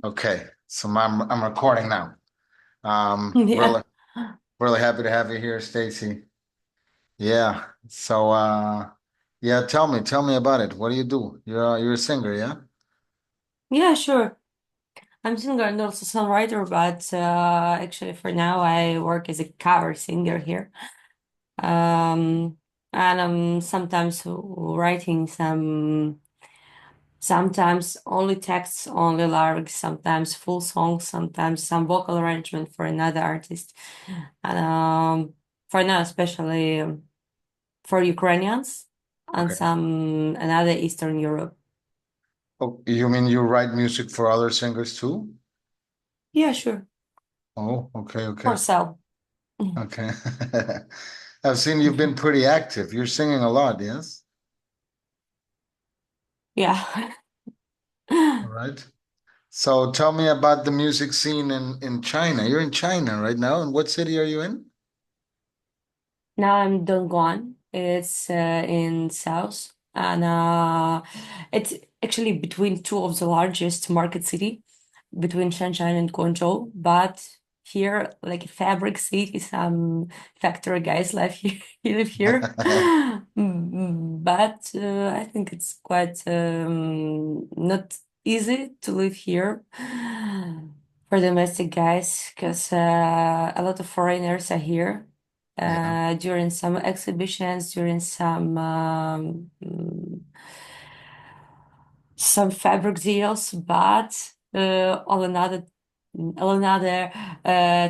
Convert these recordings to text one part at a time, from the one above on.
Okay, so I'm recording now. Yeah. Really really happy to have you here, Stacy. Yeah. So yeah, tell me about it. What do you do? You're a singer, yeah? Yeah, sure. I'm singer and also songwriter, but actually for now I work as a cover singer here. Um, and I'm sometimes writing sometimes only texts, only lyrics, sometimes full songs, sometimes some vocal arrangement for another artist. And for now, especially for Ukrainians and Okay. some another Eastern Europe. Oh, you mean you write music for other singers too? Yeah, sure. Oh, okay, Or okay. so. Okay. I've seen you've been pretty active. You're singing a lot, yes? Yeah. All right. So tell me about the music scene in China. You're in China right now, and what city are you in? Now I'm Dongguan. It's in south, and it's actually between two of the largest market city, between Shenzhen and Guangzhou. But here, like a fabric city, some factory guys live here. Live here, but I think it's quite not easy to live here for domestic guys because a lot of foreigners are here Yeah. during some exhibitions, during some fabric deals, but on another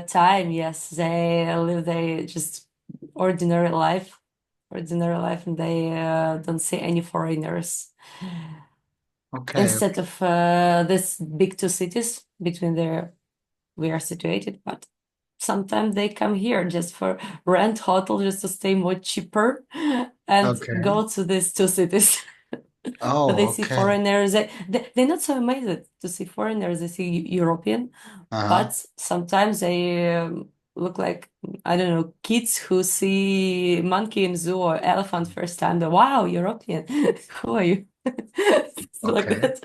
time, yes, they live they just ordinary life, ordinary life, and they don't see any foreigners. Okay. Instead of this big two cities between there we are situated, but sometimes they come here just for rent hotel just to stay more cheaper and Okay. go to these two cities. But they Oh, see okay. foreigners. They're not so amazed to see foreigners. They see European, Uh-huh. but sometimes they look like, I don't know, kids who see monkey in zoo or elephant first time. They're, wow, European. Who are you? It's like Okay. that.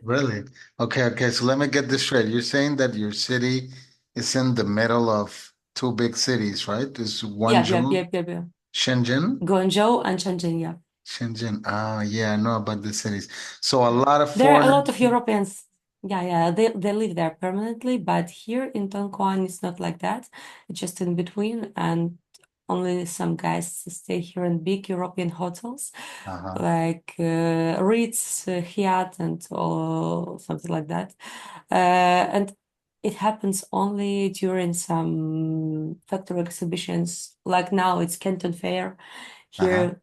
Really? Okay, okay. So let me get this straight. You're saying that your city is in the middle of two big cities, right? There's Yeah, yeah, Guangzhou, yeah, yeah, yeah. Shenzhen. Guangzhou and Shenzhen, yeah. Shenzhen. Ah, yeah, I know about the cities. So a lot of There are a lot foreigners. of Europeans. Yeah, yeah, they live there permanently, but here in Tongguan it's not like that. It's just in between, and only some guys stay here in big European hotels, Uh-huh. like Ritz, Hyatt, and all something like that. And it happens only during some factory exhibitions. Like now, it's Canton Fair. Uh-huh. Here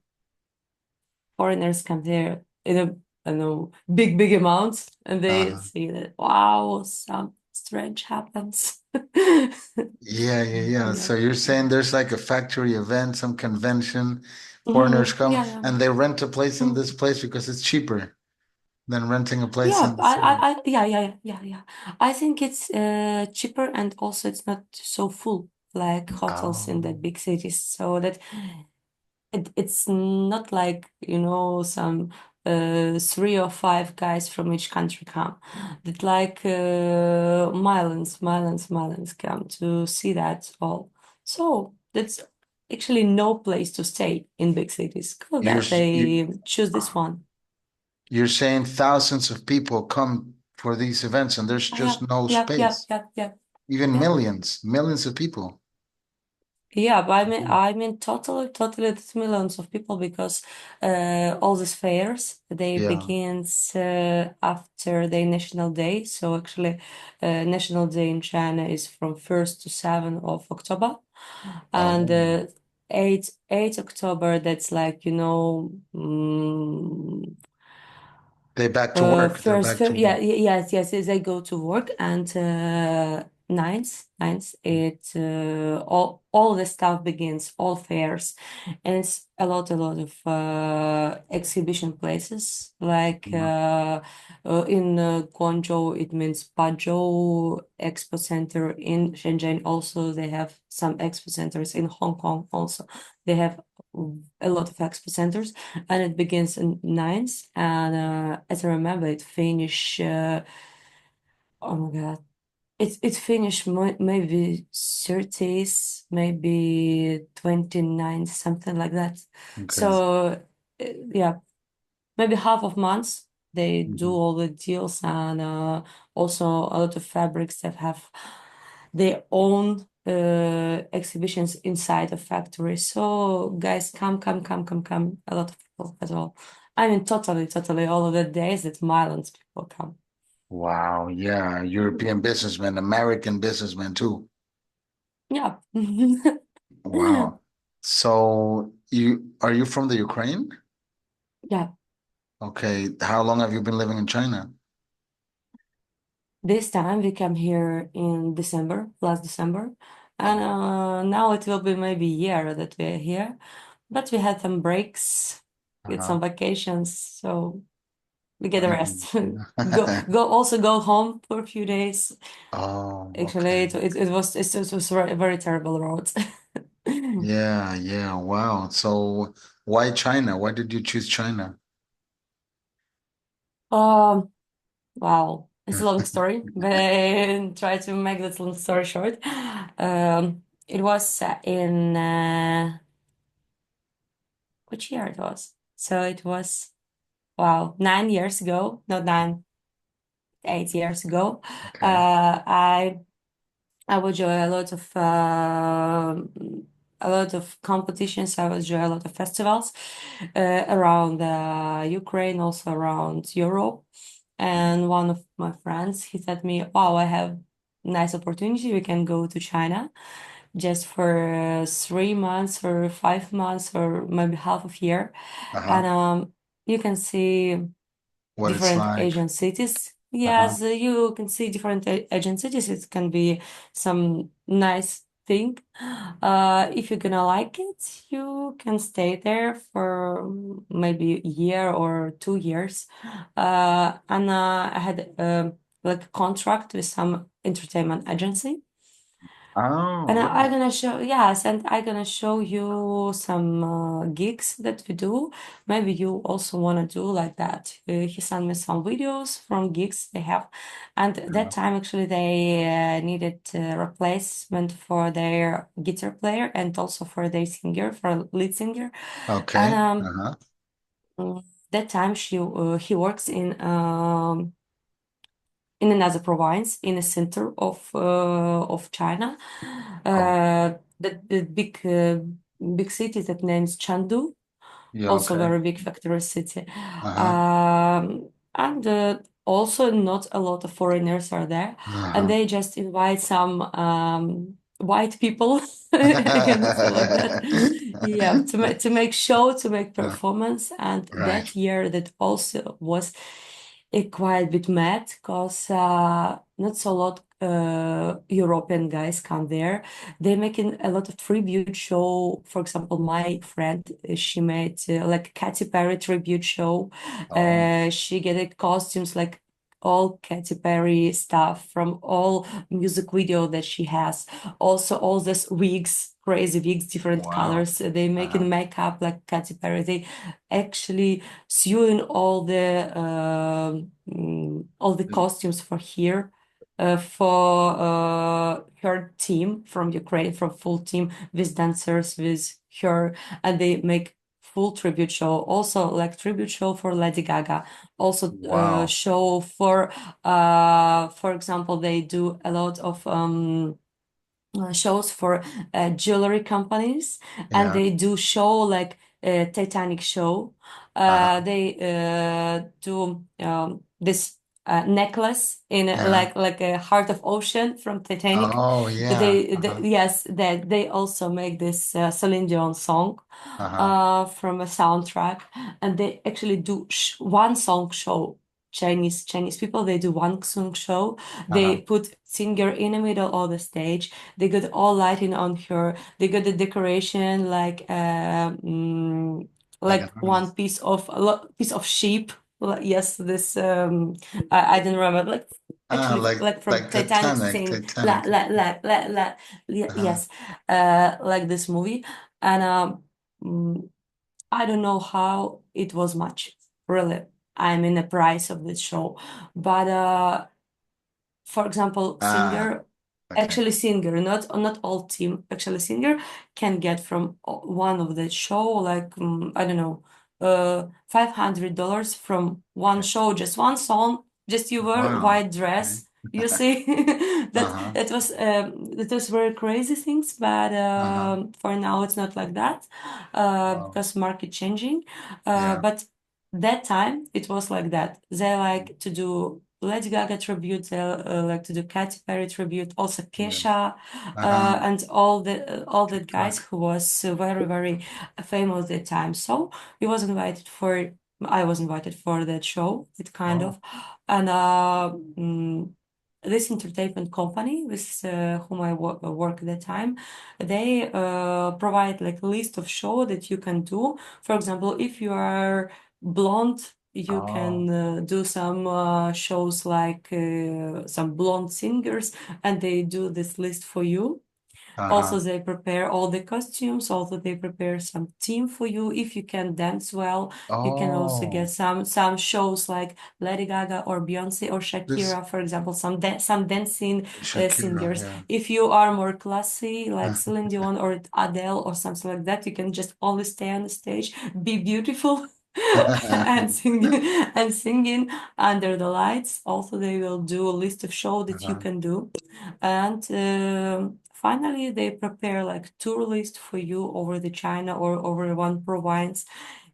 foreigners come there in a I don't know big amounts and they Uh-huh. see that wow some strange happens. Yeah, yeah, yeah. Yeah. So you're saying there's like a factory event, some convention, foreigners Hmm. come Yeah, yeah. and they rent a place in Mm. this place because it's cheaper than renting a place Yeah, in the city. yeah, yeah, yeah, yeah, yeah. I think it's cheaper and also it's not so full like hotels in Oh, that big cities. So that it's not like, you know, some three or five guys from each country come. That like millions come to see that all. So that's actually no place to stay in big cities. Cool you're that s- you, they choose this one. you're saying thousands of people come for these events and there's Yeah, just no yeah, yeah, space. yeah, yeah, Even yeah. millions of people. Yeah, but I mean, totally, it's millions of people because all these fairs they Yeah. begins after the National Day. So actually, National Day in China is from 1st to 7th of October, and Oh, 8 October that's like you know they back to work. They're back to yeah, work. yes, they go to work and ninth, it all the stuff begins, all fairs, and it's a lot of exhibition places like in Guangzhou, it means Pazhou Expo Center. In Shenzhen, also they have some expo centers. In Hong Kong, also they have a lot of expo centers and it begins in ninth and as I remember it finish Oh my God. It finished maybe 30s, maybe 29, something like that. Okay. So yeah, maybe half of months they do Mhm. all the deals, and also a lot of fabrics that have their own exhibitions inside the factory. So guys, come, a lot of people as well. I mean, totally all of the days that millions people come. Wow. Yeah. European businessmen, American businessmen too. Yeah. Wow. So you are you from the Ukraine? Yeah. Okay. How long have you been living in China? This time we came here in December, last December, and Oh, now it will be maybe a year that we're here. But we had some breaks, get uh-huh. some vacations, so we get a Um, rest. Go home for a few days. Oh, Actually, okay. it was very terrible road. Yeah, yeah. Wow. So why China? Why did you choose China? Um, wow, it's a long story, but I try to make this long story short. It was in which year it was? So it was, wow, 9 years ago, not nine, 8 years ago. Okay. Uh, I I would join a lot of competitions. I would join a lot of festivals around Ukraine, also around Europe. And one of my friends, he said me, "Wow, I have nice opportunity. We can go to China just for 3 months or 5 months or maybe half of year, Uh-huh. and you can see What it's different like. Asian cities. Uh-huh. Yes, you can see different Asian cities. It can be some nice thing. If you're gonna like it, you can stay there for maybe a year or 2 years. And I had like a contract with some entertainment agency. And Oh, I'm really? gonna show, yes, and I'm gonna show you some gigs that we do. Maybe you also wanna do like that. He sent me some videos from gigs they have, and that Uh-huh. time actually they needed replacement for their guitar player and also for their singer, for lead singer. And Okay. Uh-huh. mm, that time he works in another province in the center of China. Oh, The big city that names Chengdu, yeah, also okay. very big factory city. Uh-huh. And also not a lot of foreigners are there, and Uh-huh. they just invite some white people. I cannot say like that. Yeah, to make show, to make performance, and Right. that year that also was a quite bit mad because not so lot European guys come there. They're making a lot of tribute show. For example, my friend, she made like Katy Perry tribute show. Oh, She get costumes like all Katy Perry stuff from all music video that she has. Also, all these wigs, crazy wigs, different wow. colors. They Uh-huh. making makeup like Katy Perry. They actually sewing all the costumes for here for her team from Ukraine, from full team with dancers, with her, and they make full tribute show. Also, like tribute show for Lady Gaga. Also, Wow. show for example, they do a lot of shows for jewelry companies, and Yeah. they do show like Titanic show. Uh-huh. They do this necklace in Yeah. like a heart of ocean from Titanic. Oh, yeah. Uh-huh. Yes, that they also make this Celine Dion song Uh-huh. from a soundtrack, and they actually do one song show. Chinese people, they do one song show. They Uh-huh. put singer in the middle of the stage. They got all lighting on her. They got the decoration Like like an one artist. piece of sheep. Yes, this I don't remember, like Ah, actually like from like Titanic Titanic, scene, Titanic. Uh-huh. yes, like this movie. And mm, I don't know how it was much, really. I mean, the price of this show, but for example, Ah, singer, okay. actually singer, not all team, actually singer can get from one of the show, like I don't know, $500 from one Okay. show, just one song, just you wear Wow. white Okay. dress. You see, that Uh-huh. that was very crazy things, but Uh-huh. for now it's not like that, Wow. because market changing. Yeah. But that time it was like that. They like to do Lady Gaga tribute, they like to do Katy Perry tribute, also Yeah. Kesha, Uh-huh. and all the guys Right. who was very famous at the time. So we was invited for. I was invited for that show. It kind Oh. of, and this entertainment company with whom I work at the time, they provide like a list of show that you can do. For example, if you are blonde, you Oh. can do some shows like some blonde singers, and they do this list for you. Also, Uh-huh. they prepare all the costumes. Also, they prepare some team for you. If you can dance well, you can also get Oh. some shows like Lady Gaga or Beyonce or This Shakira, for example, some dancing Shakira, singers. yeah. If you are more classy, like Celine Dion or Adele or something like that, you can just only stay on the stage, be beautiful. And singing under the lights. Also, they will do a list of shows that you Uh-huh. can do, and finally, they prepare like tour list for you over the China or over one province,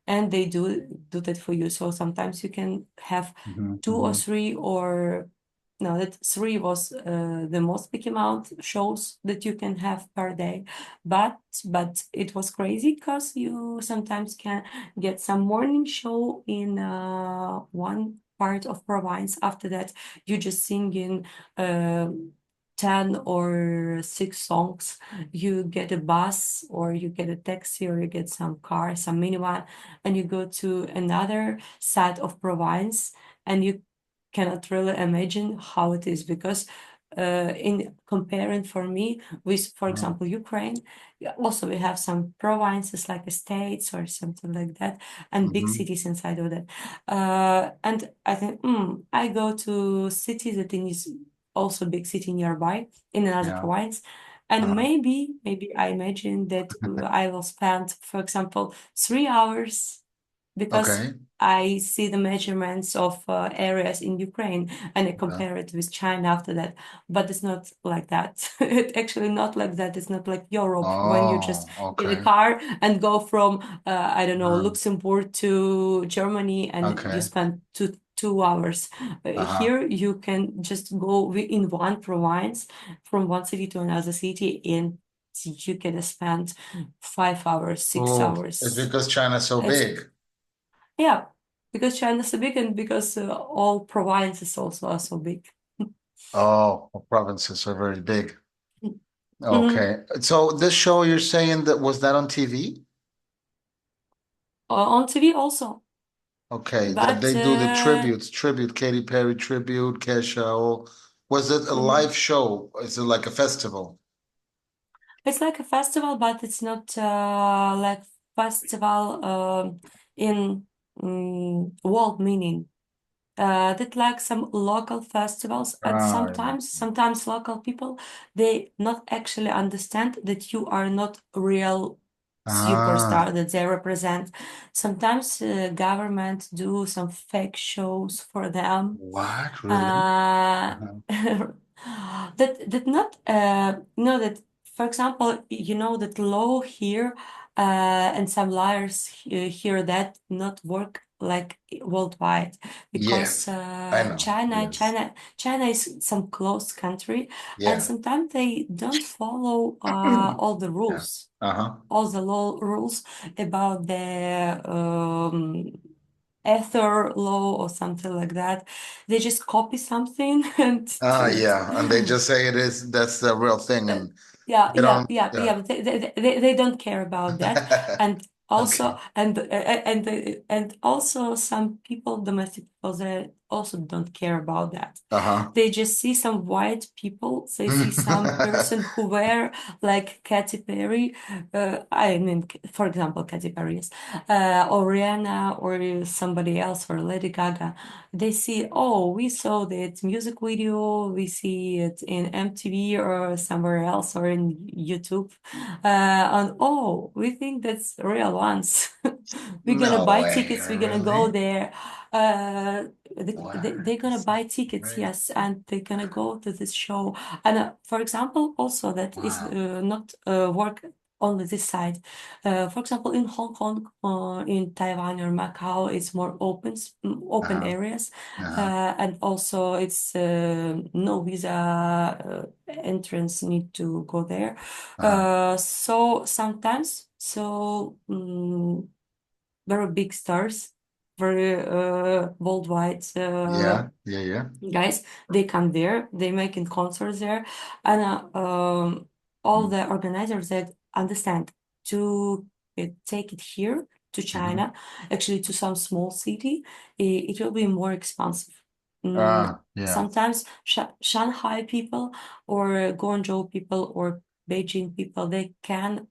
and they do that for you. So sometimes you can have Hmm. two or Hmm. three, or no, that three was the most big amount shows that you can have per day. But it was crazy because you sometimes can get some morning show in one part of province. After that, you just sing in. Uh, 10 or 6 songs, you get a bus or you get a taxi or you get some car, some minivan, and you go to another side of province, and you cannot really imagine how it is, because in comparing for me with, for Uh-huh. example, Ukraine, yeah, also we have some provinces like states or something like that, and big Hmm. cities inside of that. And I think, I go to cities that is also big city nearby in another Yeah. province. And Uh-huh. maybe I imagine that I will spend, for example, 3 hours, because Okay. I see the measurements of areas in Ukraine and I Yeah. compare it with China after that. But it's not like that. It's actually not like that. It's not like Europe when you just Oh, get a okay. car and go from, I don't know, Um, Luxembourg to Germany, and you okay. spend 2 hours. Uh-huh. Here you can just go in one province from one city to another city, and you can spend 5 hours, six Oh, it's hours. because China's so It's big. Yeah, because China is so big, and because all provinces also are so big. Oh, provinces are very big. Mhm. Okay. So this show you're saying that was that on TV? On TV also, Okay. but They do the tributes, tribute, Katy Perry tribute, Kesha. Was it a mhm. live show? Is it like a festival? It's like a festival, but it's not like festival in world meaning. That like some local festivals, and Ah, sometimes local people, they not actually understand that you are not real ah, superstar that they represent. Sometimes government do some fake shows for them, what? Really? uh, Uh-huh. that not that, for example, that law here, and some liars here that not work like worldwide, Yeah, because I know. China Yes. China is some closed country, and Yeah. sometimes they don't follow all the Yeah. rules, Uh-huh. all the law rules about the ether law or something like that. They just copy something and Ah, yeah. And they just say it is, that's the real thing. uh, And yeah, they don't, yeah. yeah. But they don't care about that. And Okay. also, and also some people, domestic people, also don't care about that. Uh-huh. They just see some white people. They see some person who wear like Katy Perry. I mean, for example, Katy Perry, yes, or Rihanna, or somebody else, or Lady Gaga. They see, oh, we saw that music video, we see it in MTV or somewhere else or in YouTube, and oh, we think that's real ones. We're gonna No buy way, tickets. We're gonna go really? there. What? They're gonna This buy is tickets, great. yes, and they're gonna go to this show. And for example, also that is Wow. not work only this side. For example, in Hong Kong, in Taiwan or Macau, it's more open Uh-huh. areas, Uh-huh. and also it's no visa entrance need to go there. Uh-huh. So sometimes, very big stars, very worldwide Yeah, yeah, yeah. guys, they come there, they making concerts there, and all Mm-hmm. the organizers that understand to take it here to Mm-hmm. China, actually to some small city, it will be more expensive. Yeah. Sometimes Shanghai people or Guangzhou people or Beijing people, they can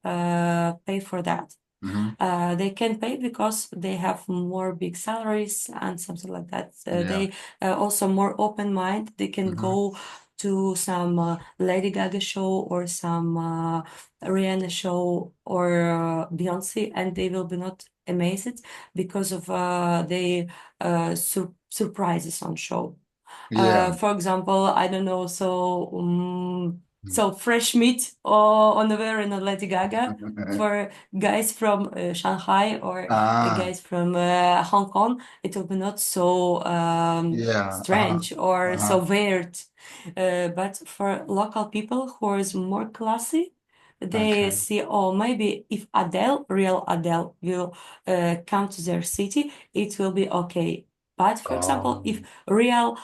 pay for that. Mm-hmm. They can pay because they have more big salaries and something like that. Yeah. They also more open mind. They can Mm-hmm. go to some Lady Gaga show or some Rihanna show or Beyonce, and they will be not amazed because of the surprises on show. Yeah. For example, I don't know, so fresh meat on the wear in a Lady Gaga for guys from Shanghai or Ah, guys from Hong Kong, it will be not so yeah. Uh-huh. strange or so Uh-huh. weird. But for local people who is more classy, they Okay. see, oh, maybe if real Adele, will come to their city, it will be okay. But for example, if Oh, real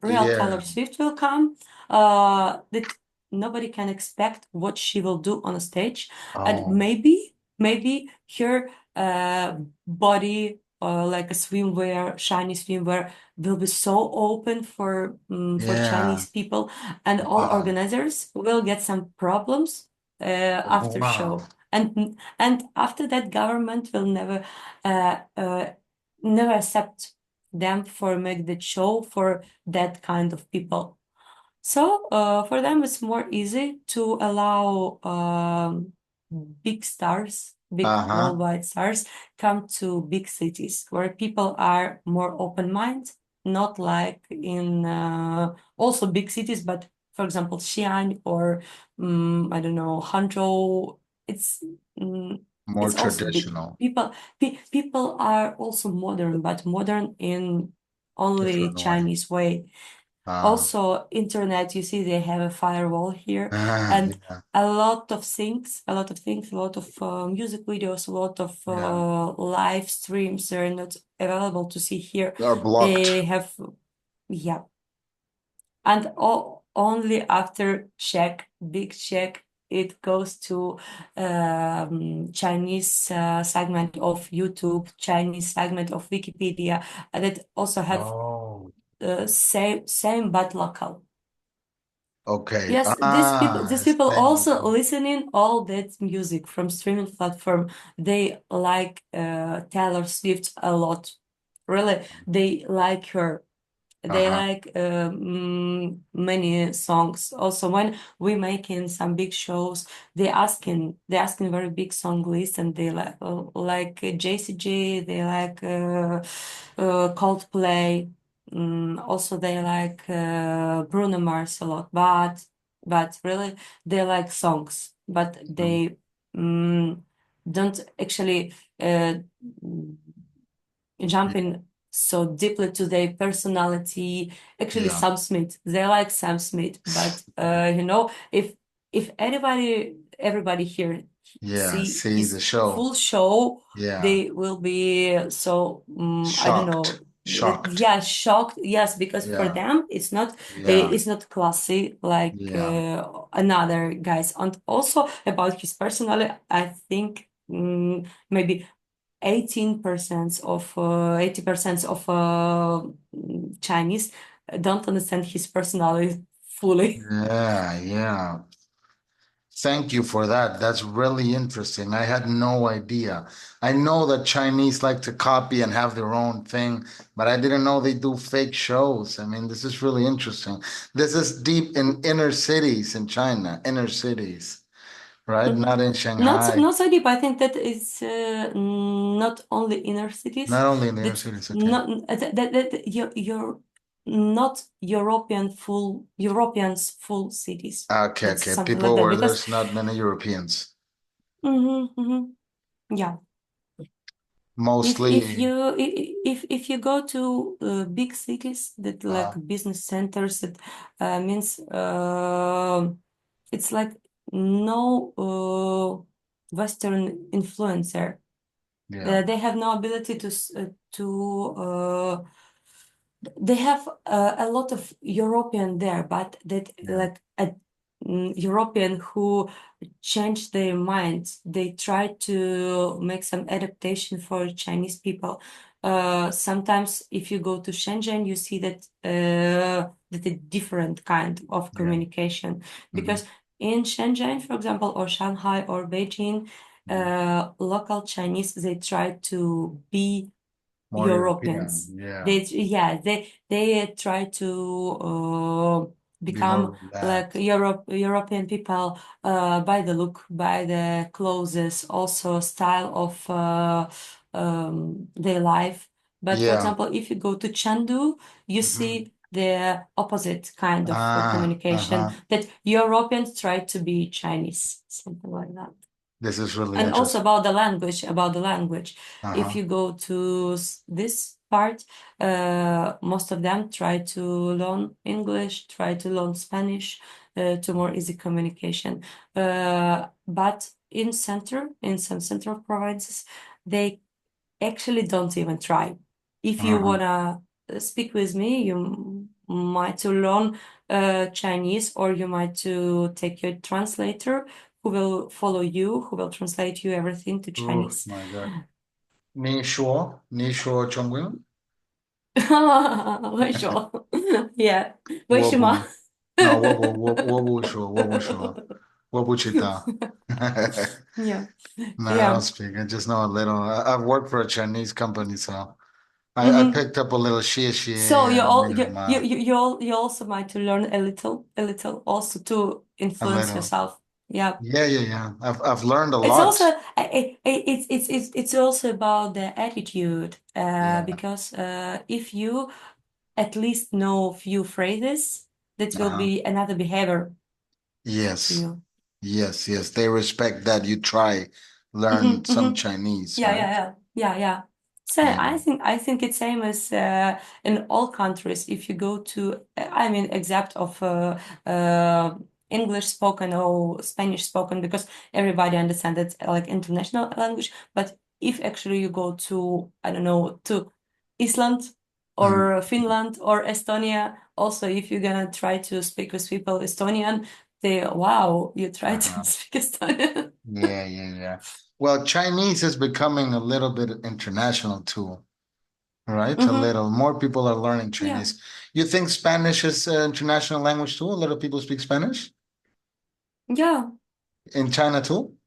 yeah. Taylor Swift will come, that nobody can expect what she will do on a stage, and Oh, maybe her body, like a swimwear, shiny swimwear, will be so open for yeah. Chinese people, and all Wow. organizers will get some problems after Wow. show. And after that, government will uh, uh, never accept them for make the show for that kind of people. So for them, it's more easy to allow big stars, big Uh-huh. worldwide stars, come to big cities where people are more open-minded, not like in also big cities, but for example, Xi'an or I don't know, Hangzhou. It's mm, More it's also big. traditional. People are also modern, but modern in only Different way. Chinese way. Ah. Also, internet, you see, they have a firewall here, and Yeah. a lot of things, a lot of music videos, a lot of Yeah. live streams are not available to see here. Are blocked. They have, yeah, and only after check, big check, it goes to Chinese segment of YouTube, Chinese segment of Wikipedia, and it also have Oh. same but local. Okay. Yes, Ah, these people also same. listening all that music from streaming platform. They like Taylor Swift a lot. Really, they like her. They Uh-huh. like many songs. Also, when we making some big shows, they asking very big song list, and they like JCG. They like Coldplay. Also, they like Bruno Mars a lot. But really, they like songs. But Mhm. they um, don't actually jump Yeah. in so deeply to their personality. Actually, Yeah. Sam Smith, they like Sam Smith, but if everybody here Yeah. see See the his show. full show, Yeah. they will be so I don't Shocked. know. Shocked. Yeah, shocked. Yes, because for Yeah. them Yeah. it's not classy like Yeah. another guys. And also about his personality, I think maybe 80% of Chinese don't understand his personality fully. Yeah, yeah. Thank you for that. That's really interesting. I had no idea. I know that Chinese like to copy and have their own thing, but I didn't know they do fake shows. I mean, this is really interesting. This is deep in inner cities in China, inner cities, right? Mhm. Not in Not so, Shanghai, not so deep. I think that is not only inner cities. not only in the inner That cities, okay. not that you're not Europeans full cities. Okay, Let's okay. something like People that where because there's not many Europeans. yeah. If Mostly, you if you go to big cities that like uh, business centers, that means it's like no Western influencer. yeah, They have no ability they have a lot of European there, but that yeah, like a European who change their minds. They try to make some adaptation for Chinese people. Sometimes, if you go to Shenzhen, you see that a different kind of yeah. communication Hmm. because in Shenzhen, for example, or Shanghai or Beijing, Hmm. local Chinese they try to be More European, Europeans. yeah. They try to Be more become like relaxed. European people by the look, by the clothes, also style of their life. But for Yeah. example, if you go to Chengdu, you Hmm. see the opposite kind of Ah, communication uh-huh. that Europeans try to be Chinese, something like that. This is really And also interesting. about the language. If Uh-huh. you go to this part, most of them try to learn English, try to learn Spanish, to more easy communication. But in some central provinces, they actually don't even try. If you Uh-huh. wanna speak with me, you might to learn Chinese, or you might to take your translator who will follow you, who will translate you everything to Oh Chinese. my God. 你说中文？为什么？Yeah，为什么？我不，no, 我不说，我不知道。Yeah, No, I don't yeah. speak. I just know a little. I've worked for a Chinese company, so I Hmm. picked up a little xie So you and all you also might to learn a little also to a influence little. yourself. Yeah. Yeah, yeah, yeah. I've learned a It's also lot. it's also about the attitude Yeah. because if you at least know few phrases, that will Uh-huh. be another behavior to Yes. you. Yes, yes. They respect that you try learn some Hmm. Chinese, Yeah, yeah, right? yeah, yeah, yeah. So Yeah. I think it's same as in all countries. If you go to, I mean, except of English spoken or Spanish spoken, because everybody understands it's like international language. But if actually you go to, I don't know, to Iceland Mhm. or Finland or Estonia, also if you're gonna try to speak with people Estonian, they wow, you try to Uh-huh. speak Estonian. Yeah, yeah, yeah. Well, Chinese is becoming a little bit international too, right? A Hmm. little more people are learning Yeah. Chinese. You think Spanish is an international language too? A lot of people speak Spanish Yeah, in China too?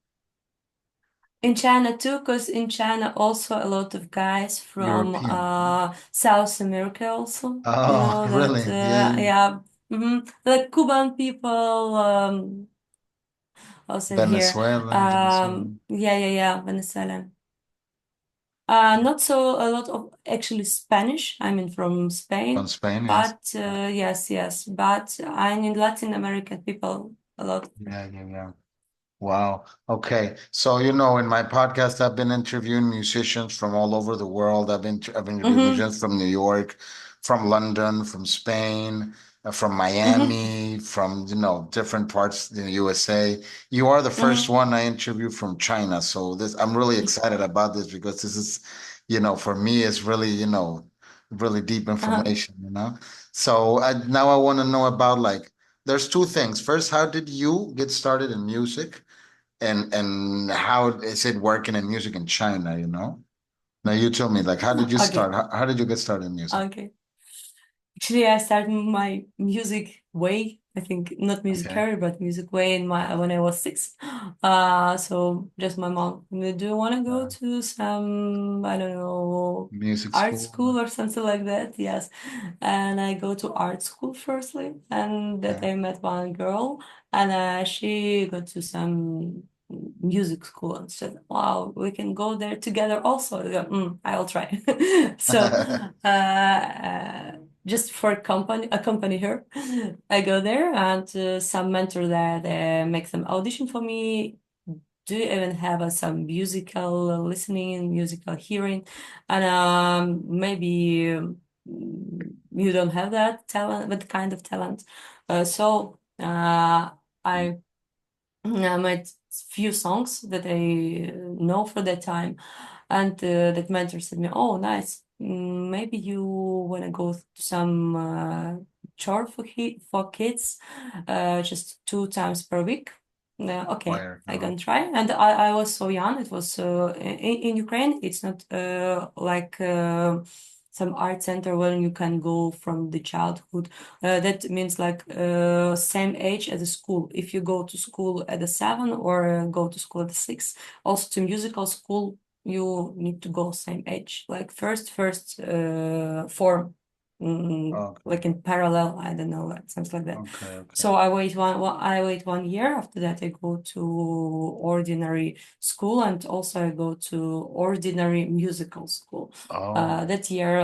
in China too, because in China also a lot of guys from European. South America also, you Oh, know that really? Yeah, yeah. yeah, like Cuban people also here, Venezuela, Venezuela. yeah, Venezuela. Not so a lot of actually Spanish. I mean from From Spain, Spain, yes. but yes, but I mean Latin American people a lot. Yeah, yeah, yeah. Wow. Okay. So, you know, in my podcast, I've been interviewing musicians from all over the world. I've been interviewing Mm-hmm, musicians from New York, from London, from Spain, from mm-hmm, Miami, from, different parts in the USA. You are the first mm-hmm, one I interviewed from China. So I'm really excited about this because this is, for me, it's really, really deep uh-huh. information. So now I want to know about like, there's two things. First, how did you get started in music? And how is it working in music in China, you know? Now you tell me, like, how did you Okay, start? How did you get started in music? okay. Actually, I started my music way. I think not music Okay. career, but music way in my when I was 6. So just my mom, do you want to go Uh, to some, I don't know, Music art school. school or something like that? Yes. And I go to art school firstly, and that Okay. I met one girl, and she got to some music school and said, "Wow, we can go there together also." I go, I will try. So, just for accompany her. I go there and some mentor that makes some audition for me. Do you even have some musical listening, musical hearing, and maybe you don't have that talent, that kind of talent. So I made few songs that I know for that time, and that mentor said me, "Oh, nice. Maybe you want to go to some chore for kids, just 2 times per week." Okay, Choir. I can try. And I was so young. It was in Ukraine. It's not like some art center where you can go from the childhood. That means like same age as a school. If you go to school at the 7 or go to school at the 6, also to musical school, you need to go same age, like first form, Okay. like in parallel. I don't know, like something like that. Okay. Okay. So I wait 1 year. After that, I go to ordinary school, and also I go to ordinary musical school. Oh, That year,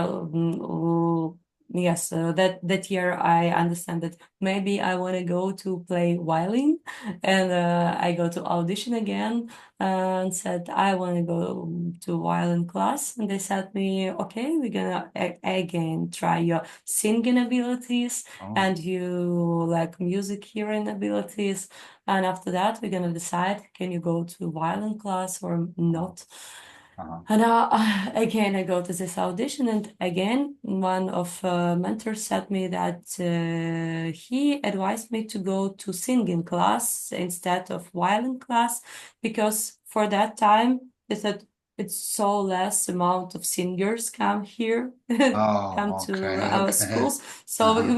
yes, that year I understand that maybe I want to go to play violin, and I go to audition again and said I want to go to violin class, and they said me, okay, we're gonna again try your singing abilities oh, and you like music hearing abilities, and after that we're gonna decide can you go to violin class or uh-huh, not. uh-huh. And again, I go to this audition, and again, one of mentors said me that he advised me to go to singing class instead of violin class, because for that time they said it's so less amount of singers come here, come Oh, to okay. our Okay. schools, so Uh-huh,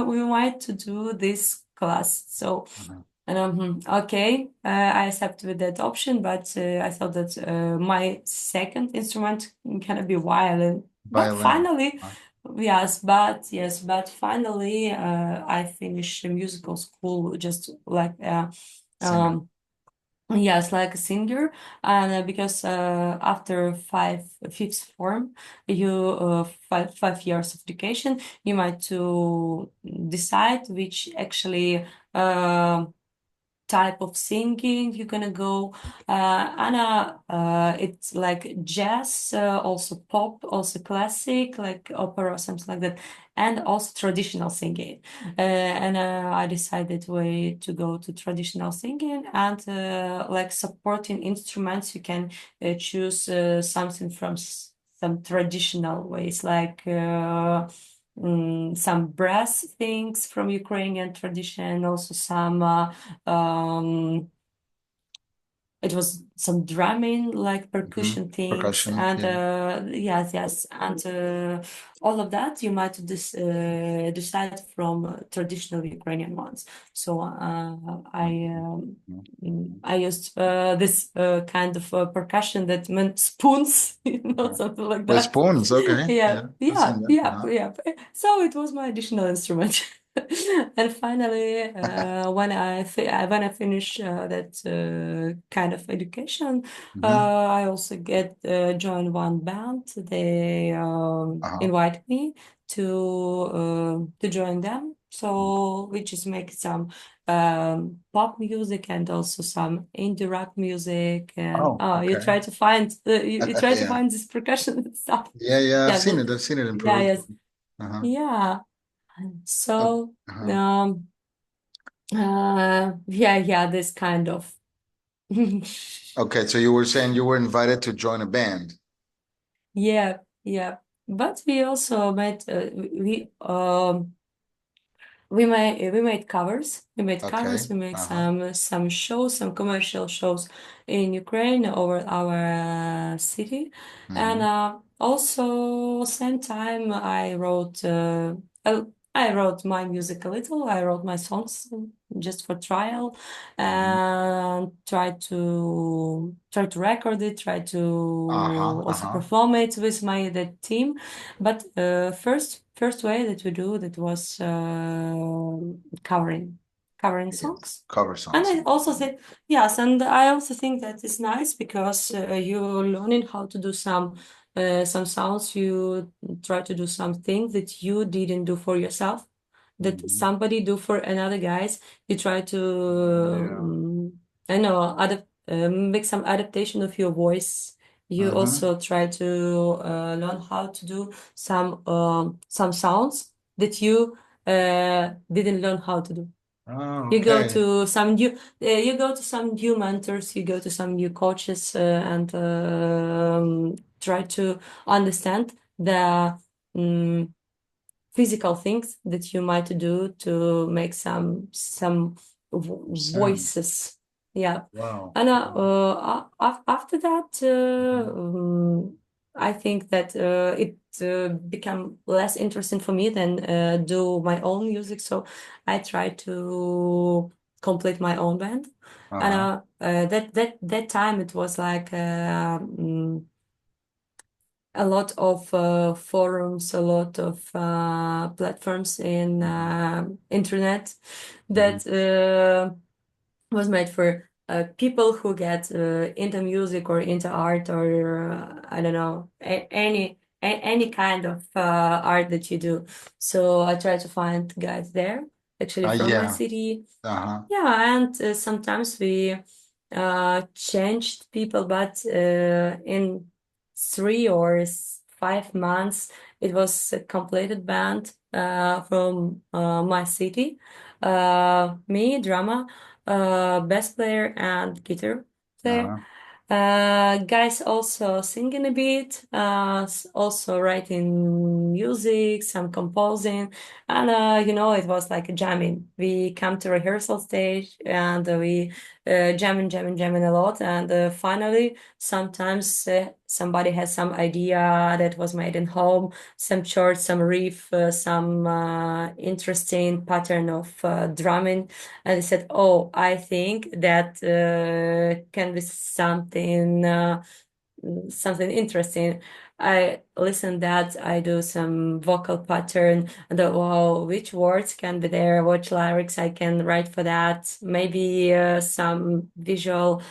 we might to do this class. So uh-huh. and okay, I accepted with that option, but I thought that my second instrument can be violin. But Violin. finally, Uh, but finally, I finished musical school just like Singer. um, yes, like a singer, and because after fifth form, you 5 years of education, you might to decide which actually. Type of singing you're gonna go. Anna, it's like jazz, also pop, also classic, like opera, something like that, and also traditional singing. And I decided way to go to traditional singing, and like supporting instruments, you can choose something from some traditional ways, like some brass things from Ukrainian tradition, also some um, it was some drumming, like Hmm. percussion things, Percussion. and Yeah. yes, and all of that you might decide from traditional Ukrainian ones. So Mm-hmm. I used this kind of percussion that meant spoons, Okay. something like With that. spoons. Okay. Yeah, Yeah. I've yeah, seen that. yeah, Uh-huh. yeah. So it was my additional instrument. And finally, when I finish that kind of education, Hmm. I also get join one band. They Uh-huh. invite me to join them. So we just make some pop music and also some indie rock music. And Oh, you okay. try to find you try to Yeah. find this percussion stuff. Yeah, yeah, I've Yeah, seen that, it. I've seen it in yeah, Peru yes, too. Uh-huh. yeah. Oh, So, uh-huh. yeah, this kind of. Okay, so you were saying you were invited to join a band. Yeah, yeah. But we also met, we, we made covers. We made Okay. covers. We make Uh-huh. some shows, some commercial shows in Ukraine over our city, and Hmm. also same time I I wrote my music a little. I wrote my songs just for trial, Hmm. and try to record it, try to Uh-huh. also Uh-huh. perform it with my the team. But first way that we do that was covering songs. Cover And songs. I also think yes, and I also think that is nice because you're learning how to do some sounds. You try to do something that you didn't do for yourself, that Hmm. somebody do for another guys. You try to Yeah. I know make some adaptation of your voice. You Hmm. also try to learn how to do some sounds that you didn't learn how to do. Oh, You go okay. to some new mentors, you go to some new coaches, and try to understand the um, physical things that you might do to make some Sounds. voices. Yeah. Wow. And Wow. after that, Mhm. I think that it became less interesting for me than do my own music. So I try to complete my own band. And Uh-huh. that time it was like a lot of forums, a lot of platforms in Hmm. internet Hmm. that was made for people who get into music or into art or I don't know any kind of art that you do. So I try to find guys there, actually from my Yeah. city. Uh-huh. Yeah, and sometimes we changed people, but in 3 or 5 months, it was a completed band from my city. Me, drama, bass player, and guitar player. Uh-huh. Guys also singing a bit, also writing music, some composing, and it was like a jamming. We come to rehearsal stage and we jamming a lot, and finally, sometimes somebody has some idea that was made in home, some chord, some riff, some interesting pattern of drumming, and they said, "Oh, I think that can be something interesting." I listen that I do some vocal pattern and wow, which words can be there, which lyrics I can write for that. Maybe some visual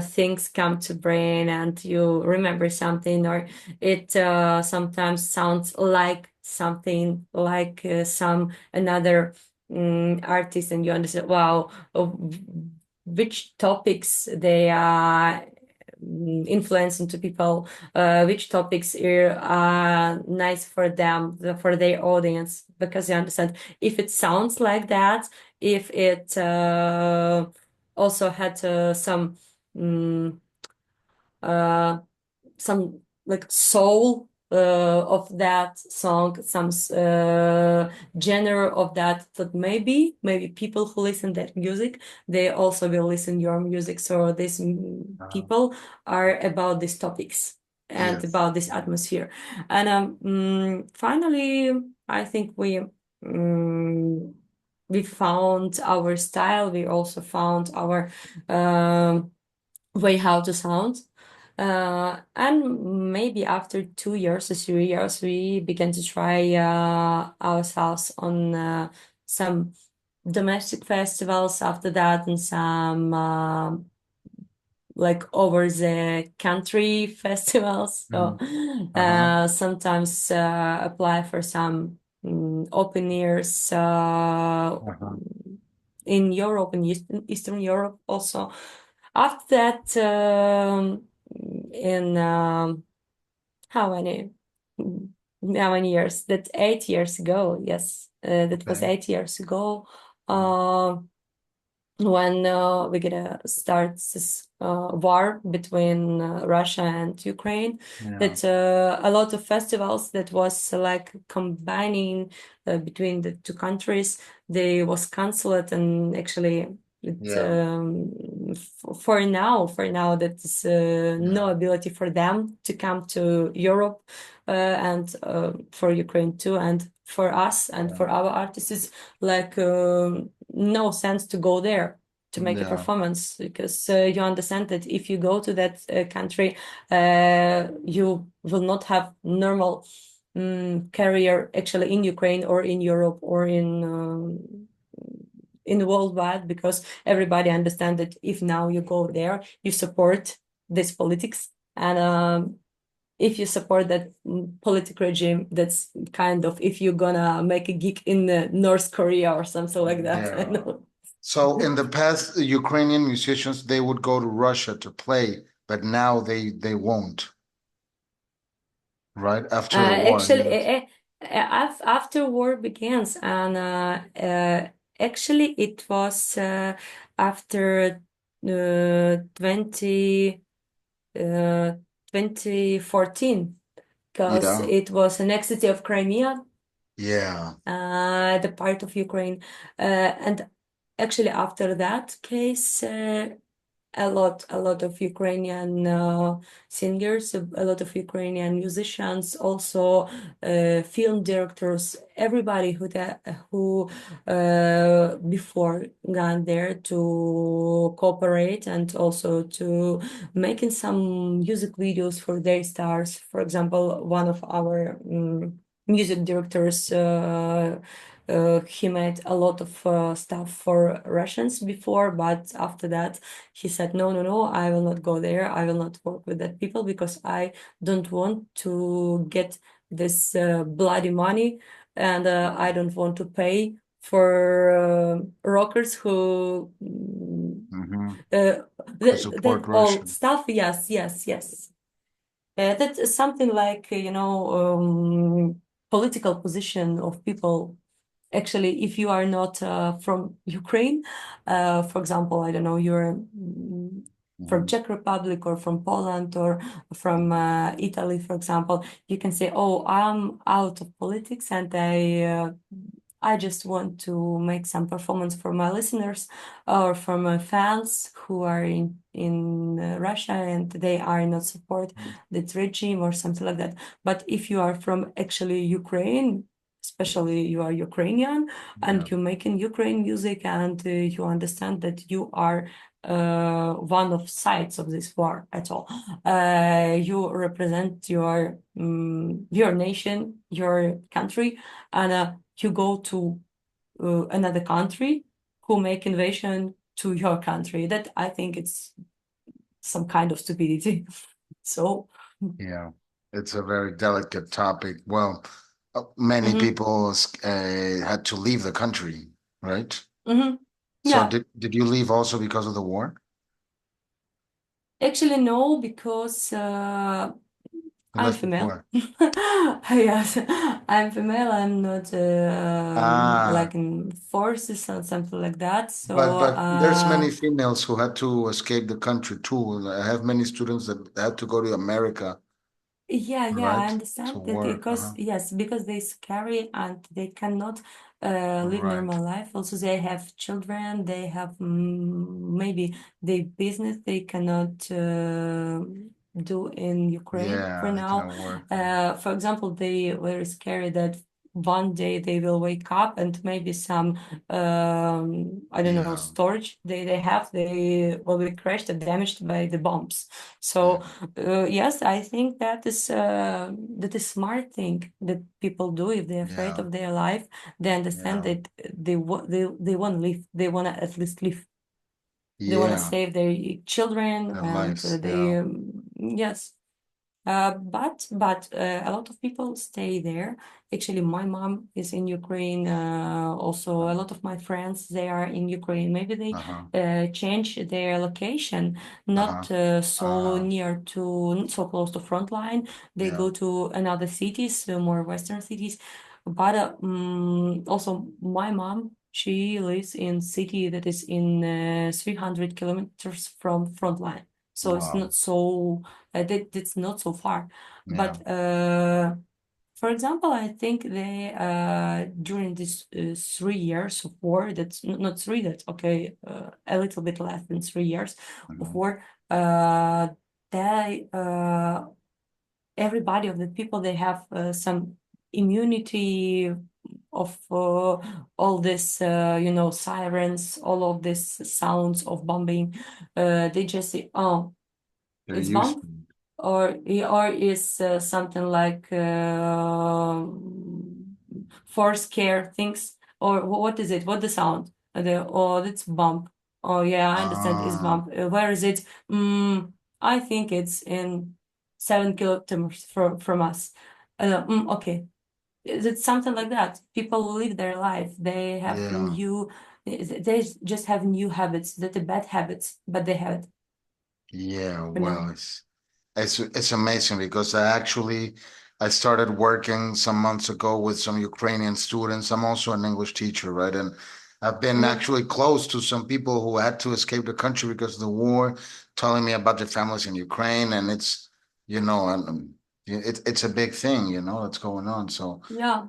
things come to brain and you remember something, or it sometimes sounds like something like some another artist, and you understand, wow, which topics they are influence into people, which topics are nice for them, for their audience, because you understand if it sounds like that, if it also had mm, uh, some like soul of that song, some genre of that maybe people who listen that music, they also will listen your music. So these Uh-huh. people are about these topics and Yes. about this Yeah. atmosphere. And finally, I think we found our style. We also found our way how to sound. And maybe after 2 years or 3 years, we began to try ourselves on some domestic festivals after that, and some like over the country festivals. So Mm. Uh-huh. sometimes apply for some open ears Uh-huh. in Europe and Eastern Europe also. After that, in how many how many years? That 8 years ago. Yes, that was Okay. 8 years ago. Mm. Uh, when we're gonna start this war between Russia and Ukraine, Yeah, that a lot of festivals that was like combining between the two countries, they was cancelled, and actually it, yeah, for now that is no yeah, ability for them to come to Europe, and for Ukraine too, and for us and yeah, for our artists, it's like no sense to go there to make a yeah, performance, because you understand that if you go to that country, you will not have normal career actually in Ukraine or in Europe or in worldwide, because everybody understand that if now you go there, you support this politics, and if you support that political regime, that's kind of if you're gonna make a gig in North Korea or something like that. I yeah. know. So in the past, Ukrainian musicians, they would go to Russia to play, but now they won't, right? After the war, I Actually, mean. after war begins, and actually, it was after 20, 2014, because Yeah, it was annexity of Crimea, yeah, the part of Ukraine, and actually after that case. A lot of Ukrainian singers, a lot of Ukrainian musicians, also film directors, everybody who before gone there to cooperate and also to making some music videos for their stars. For example, one of our music directors. He made a lot of stuff for Russians before, but after that, he said, no, no, no, I will not go there. I will not work with that people because I don't want to get this bloody money, and I don't want to pay for rockers who hmm, who that support all Russian. stuff. Yes, yes, yes. That's something like political position of people. Actually, if you are not from Ukraine, for example, I don't know, you're from Hmm. Czech Republic or from Poland or from Italy, for example, you can say, "Oh, I'm out of politics and I just want to make some performance for my listeners or for my fans who are in Russia and they are not support that regime or something like that." But if you are from actually Ukraine, especially you are Ukrainian Yeah, and you making Ukraine music, and you understand that you are one of sides of this war at all. You represent your nation, your country, and you go to another country who make invasion to your country. That I think it's some kind of stupidity. So, yeah. It's a very delicate topic. Well, many mhm, people had to leave the country, right? mhm. So Yeah. did you leave also because of the war? Actually, no, because You I'm left female. before. Yes, I'm female. I'm not Ah, like in forces or something like that. but So, but there's many females who had to escape the country too. I have many students that had to go to America, yeah, yeah, I right? To understand that work. because Uh-huh. yes, because they scary and they cannot live Right. normal life. Also, they have children. They have maybe their business they cannot do in Ukraine for Yeah, they now. cannot work. For example, they were scared that one day they will wake up and maybe some I don't know Yeah, storage they have they will be crashed or damaged by the bombs. yeah, So yes, I think that is smart thing that people do if they're afraid yeah, of their life. They understand yeah, that they want to live. They want to at least live. They want to yeah. save their children, Their and lives. they Yeah. yes. But a lot of people stay there. Actually, my mom is in Ukraine. Also, a lot of my friends they are in Ukraine. Maybe they Uh-huh. change their location, Uh-huh. not so Uh, near to, not so close to front line. They yeah. go to another cities, more Western cities. But also, my mom. She lives in city that is in 300 kilometers from front line. So it's Wow. not so it's not so far. Yeah. But for example, I think they during this 3 years of war, that's not three, that's okay, a little bit less than 3 years of Mhm. war, they everybody of the people they have some immunity of all this sirens, all of this sounds of bombing. They just say, oh, They're it's used bomb, to it. or is something like force care things, or what is it, what the sound, oh, that's bump. Oh yeah, I understand, it's Ah, bump. Where is it? I think it's in 7 kilometers from us. Okay, it's something like that. People live their life, they have yeah. new, they just have new habits, that the bad habits, but they have it Yeah, for now. well, it's amazing because I started working some months ago with some Ukrainian students. I'm also an English teacher, right? And I've been Mm, actually close to some people who had to escape the country because of the war, telling me about their families in Ukraine, and and it's a big thing, that's going on. So, yeah.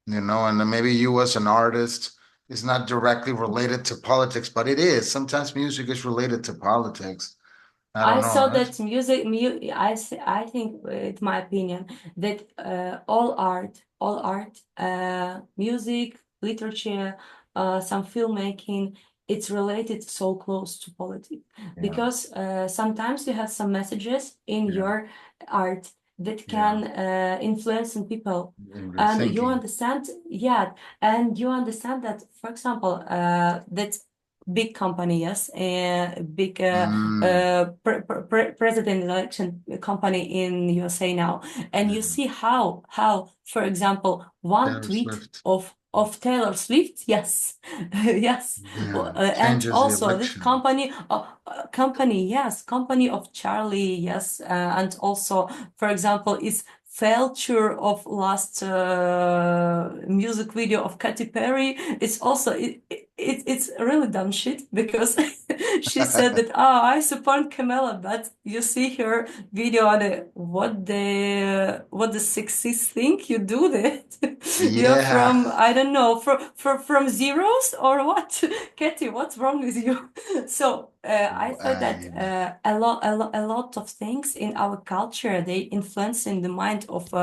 and then maybe you as an artist is not directly related to politics, but it is. Sometimes music is related to politics. I I don't know. saw that I think, it's my opinion, that all art, music, literature, some filmmaking, it's related so close to politics, Yeah, because sometimes you have some messages in yeah, your art that yeah. can influence some people, In your and you thinking. understand, yeah, and you understand that, for example, that big company, yes, big Mm, president election company in USA now, and you yeah. see how, for example, one Taylor tweet Swift. of Taylor Swift, yes, yes, Yeah. and Changes the also this election. company, yes, company of Charlie, yes, and also, for example, is failure of last music video of Katy Perry. It's also it's really dumb shit, because she said that, oh, I support Camilla, but you see her video on what the sexist thing you do that. You're Yeah. from, I don't know, from zeros or what? Katy, what's wrong with you? So I thought that I, a lot of things in our culture, they influence in the mind of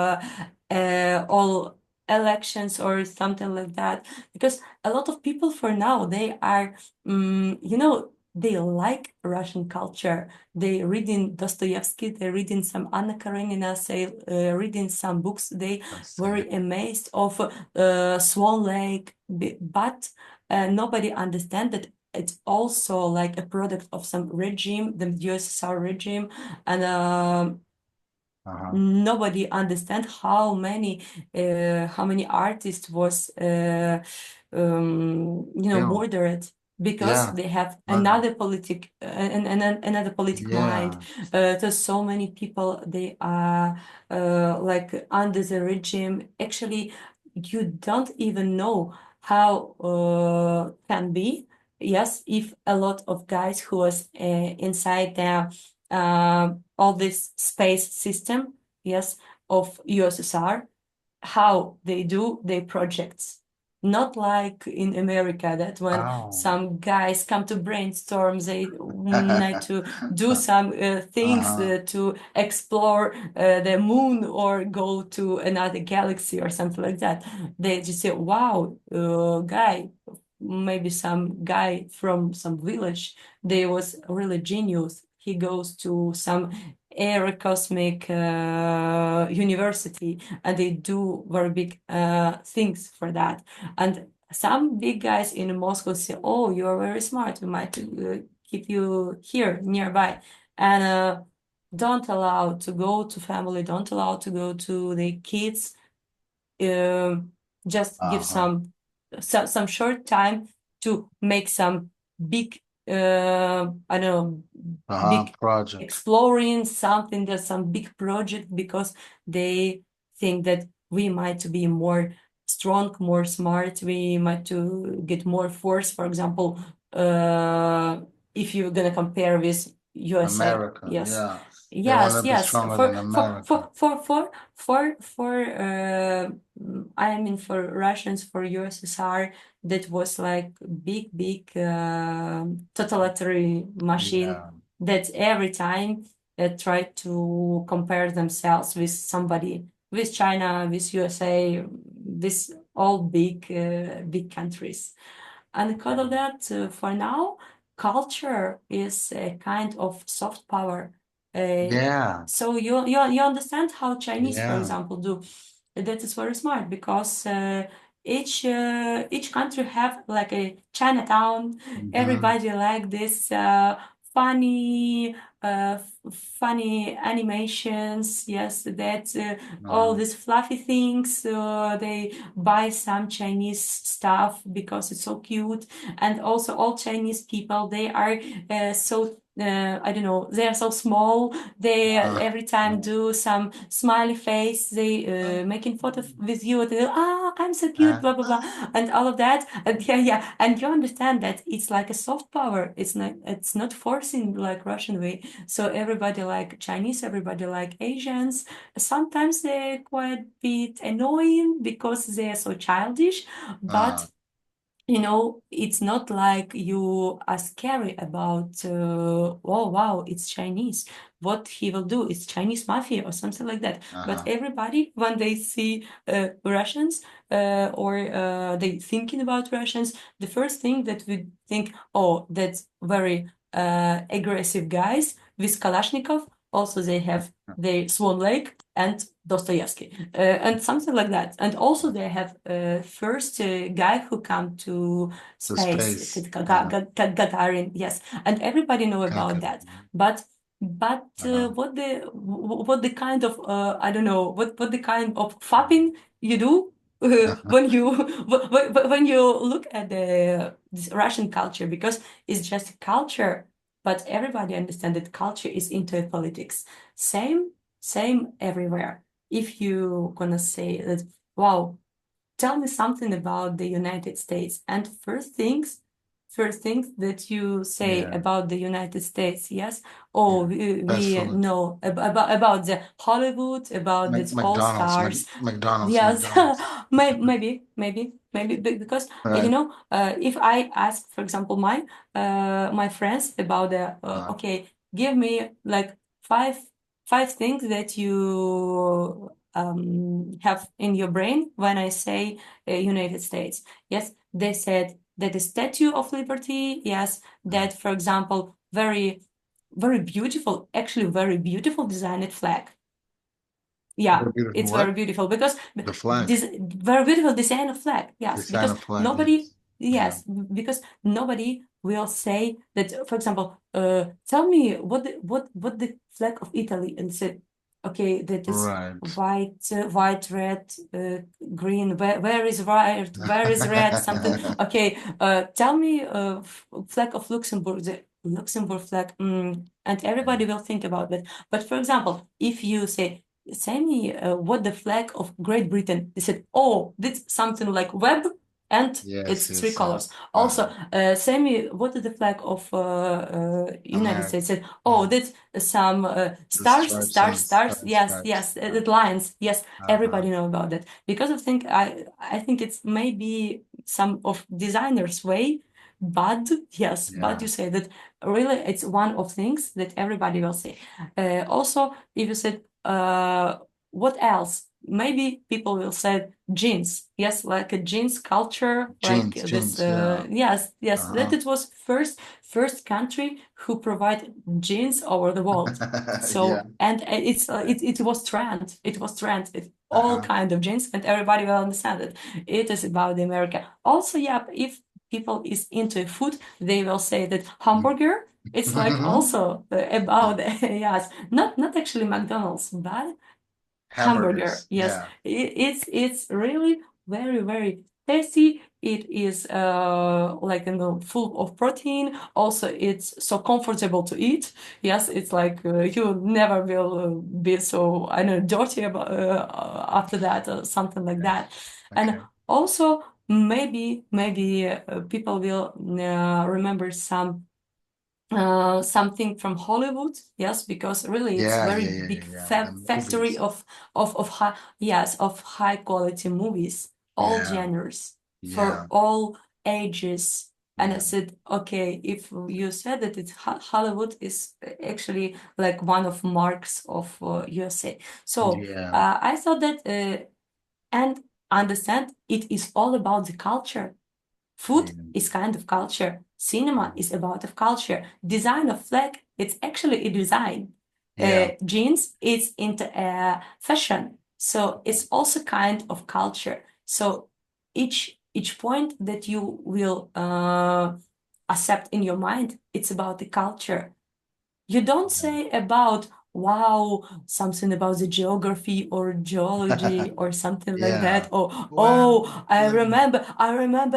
all elections or something like that, because a lot of people for now, they are they like Russian culture. They reading Dostoevsky, they reading some Anna Karenina, say reading some books. They that's very amazed of Swan Lake, but nobody understand that it's also like a product of some regime, the USSR regime, and uh-huh. nobody understand how many artists was Still. murdered, because Yeah. they have Murder. another politic mind. Yeah. There's so many people, they are like under the regime. Actually, you don't even know how can be, yes, if a lot of guys who was inside the all this space system, yes, of USSR, how they do their projects. Not like in America, that when Oh. some guys come to brainstorm, they need to do some things Uh-huh. to explore the moon or go to another galaxy or something like that. They just say, wow, guy, maybe some guy from some village, they was really genius. He goes to some air cosmic university, and they do very big things for that. And some big guys in Moscow say, "Oh, you are very smart. We might keep you here nearby, and don't allow to go to family. Don't allow to go to the kids. Um, just give Uh-huh. some short time to make some big I don't know, Uh-huh. big Project. exploring something, there's some big project, because they think that we might be more strong, more smart. We might to get more force. For example, if you're gonna compare with USA, America, yes, yeah. They want yes, to be yes. stronger than America. I mean for Russians, for USSR, that was like big totalitarian machine Yeah. that every time tried to compare themselves with somebody, with China, with USA, with all big countries. And because of that, for now, culture is a kind of soft power. Uh, Yeah. so you understand how Chinese, for Yeah. example, do. That is very smart because each country have like a Chinatown. Hmm. Everybody like this funny funny animations. Yes, that all Uh, these fluffy things. They buy some Chinese stuff because it's so cute, and also all Chinese people they are so I don't know, they are so small. They uh, every time do some smiley face. They making photo with you. They I'm so cute, uh, blah blah blah, and all of that. And yeah, yeah, and you understand that it's like a soft power. It's not forcing like Russian way. So everybody like Chinese, everybody like Asians. Sometimes they're quite bit annoying because they are so childish, uh, but it's not like you are scary about, oh wow, it's Chinese. What he will do is Chinese mafia or something like that. But uh-huh. everybody, when they see Russians or they thinking about Russians, the first thing that we think, oh, that's very aggressive guys with Kalashnikov. Also, they have the Swan Lake and Dostoevsky, and something like that. And also they have first guy who come to The space, space. Uh-huh. Gagarin, yes, and everybody know about Kaka. that. But Uh-huh. what the kind of I don't know what the kind of fapping you do when you when you look at this Russian culture, because it's just a culture, but everybody understand that culture is into politics. Same everywhere. If you gonna say that, wow, tell me something about the United States. And first things that you say Yeah. about the United States, yes, oh, Yeah. Fast we food. know about the Hollywood, about its all McDonald's. stars. McDonald's. Yes, McDonald's. maybe because Right. if I ask, for example, my friends about the Uh, okay, give me like five things that you have in your brain when I say United States. Yes, they said that the Statue of Liberty. Yes, uh, that for example, very beautiful, actually very beautiful designed flag. Yeah, very beautiful. it's very What? beautiful because The flag. this very beautiful design of flag. Yes, Design because of flag. nobody, Yes. Yeah. yes, because nobody will say that. For example, tell me what the flag of Italy, and said, okay, that is Right. white, red, green. Where is white? Where is red? Something. Okay, tell me flag of Luxembourg, the Luxembourg flag, and everybody will think about that. But for example, if you say Sami, what the flag of Great Britain? They said, oh, that's something like web and it's Yes. three Yes. colors. Yes. Also, Sami, what is the flag of United America. States? Said, oh, Yeah. that's some The stars, stripes stars, and stars. Yes, stripes. yes, the lines. Yes, Uh-huh. everybody know about that because I think it's maybe some of designers' way. But yes, but Yeah. you say that really it's one of things that everybody will say. Also, if you said what else? Maybe people will say jeans. Yes, like a jeans culture, like Jeans. this. Jeans. Yeah. Yes, that Uh-huh. it was first country who provided jeans over the world. Yeah. So and it was trend. It was trend. It all Uh-huh. kind of jeans, and everybody will understand it. It is about the America. Also, yeah, if people is into food, they will say that hamburger. It's like also about yes, not actually McDonald's, but hamburger. Hamburgers. Yes, Yeah. it's really very tasty. It is like full of protein. Also, it's so comfortable to eat. Yes, it's like you never will be so I don't know dirty about after that or something like Okay. that. And Okay. Also, maybe people will remember something from Hollywood, yes, because really it's Yeah, very yeah, yeah, big yeah, yeah. The factory movies. of high, yes, of high quality movies, all Yeah, genres for yeah, all ages. And I yeah, said, okay, if you said that it's Hollywood is actually like one of marks of USA. So yeah, I thought that and understand it is all about the culture. Food yeah, is kind of culture. Cinema is about of culture. Design of flag, it's actually a design. yeah. Jeans, it's into fashion. So it's also kind of culture. So each point that you will accept in your mind, it's about the culture. You don't say about, wow, something about the geography or geology or something like that. Yeah. Or, Well, oh, I remember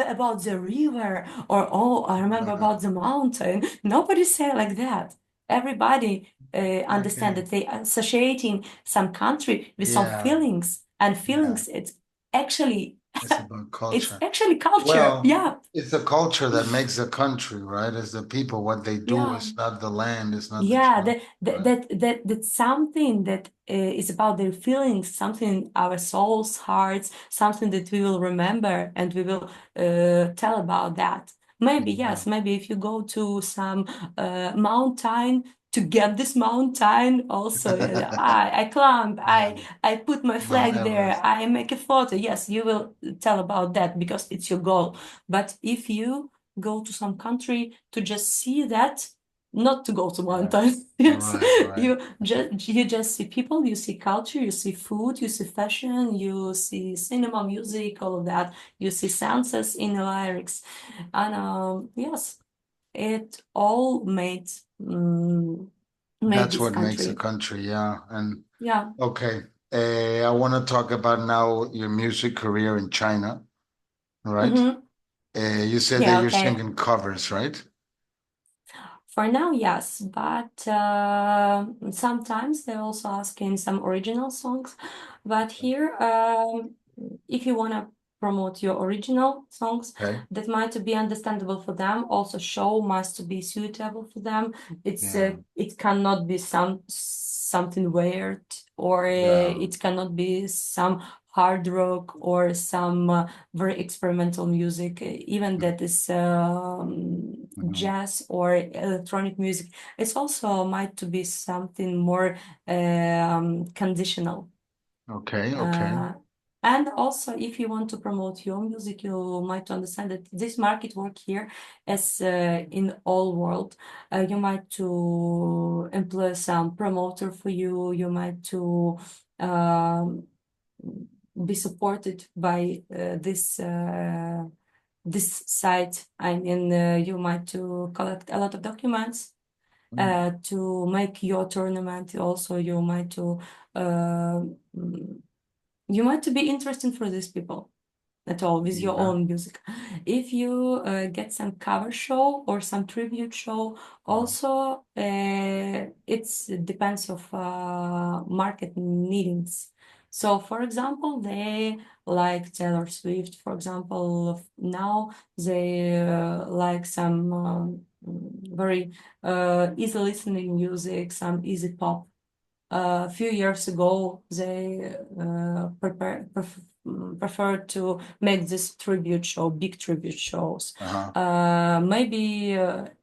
about the river. Or, oh, I remember about the mountain. Nobody say like that. Everybody understand okay. that they associating some country with some Yeah, feelings. And yeah. feelings, actually, It's about it's culture. actually culture. Well, Yeah. it's the culture that makes a country, right? It's the people, what they do. Yeah. It's not the land. It's not the Yeah, tribe, right? that's something that is about their feelings, something our souls, hearts, something that we will remember and we will tell about that. Maybe, Yeah, yes, maybe if you go to some mountain to get this mountain, also I climb, yeah. I put my Mount flag there, Everest. I make a photo. Yes, you will tell about that because it's your goal. But if you go to some country to just see that, not to go to Yeah, mountains. Yes, right, right. you just see people, you see culture, you see food, you see fashion, you see cinema, music, all of that. You see senses in the lyrics, and yes, it all made That's this what makes a country. country. Yeah. And Yeah. okay, I want to talk about now your music career in China, right? Mm-hmm. You said that Yeah. you're Okay. singing covers, right? For now, yes, but sometimes they also ask in some original songs. But here, if you want to promote your original songs, Okay. that might be understandable for them. Also, show must be suitable for them. Yeah, It cannot be something weird, or yeah. it cannot be some hard rock or some very experimental music, even that is Mhm. jazz or electronic music. It's also might to be something more conditional. Okay, okay. Uh, and also, if you want to promote your music, you might understand that this market work here, as in all world, you might to employ some promoter for you. You might to um, be supported by this site. I mean, you might to collect a lot of documents Mm. to make your tournament. Also, uh, mm, you might to be interesting for these people at all with your Yeah. own music. If you get some cover show or some tribute show, Uh-huh. also it depends of market needs. So, for example, they like Taylor Swift. For example, now they like some very easy listening music, some easy pop. A few years ago, they preferred to make this tribute show, big tribute shows. Uh-huh. Maybe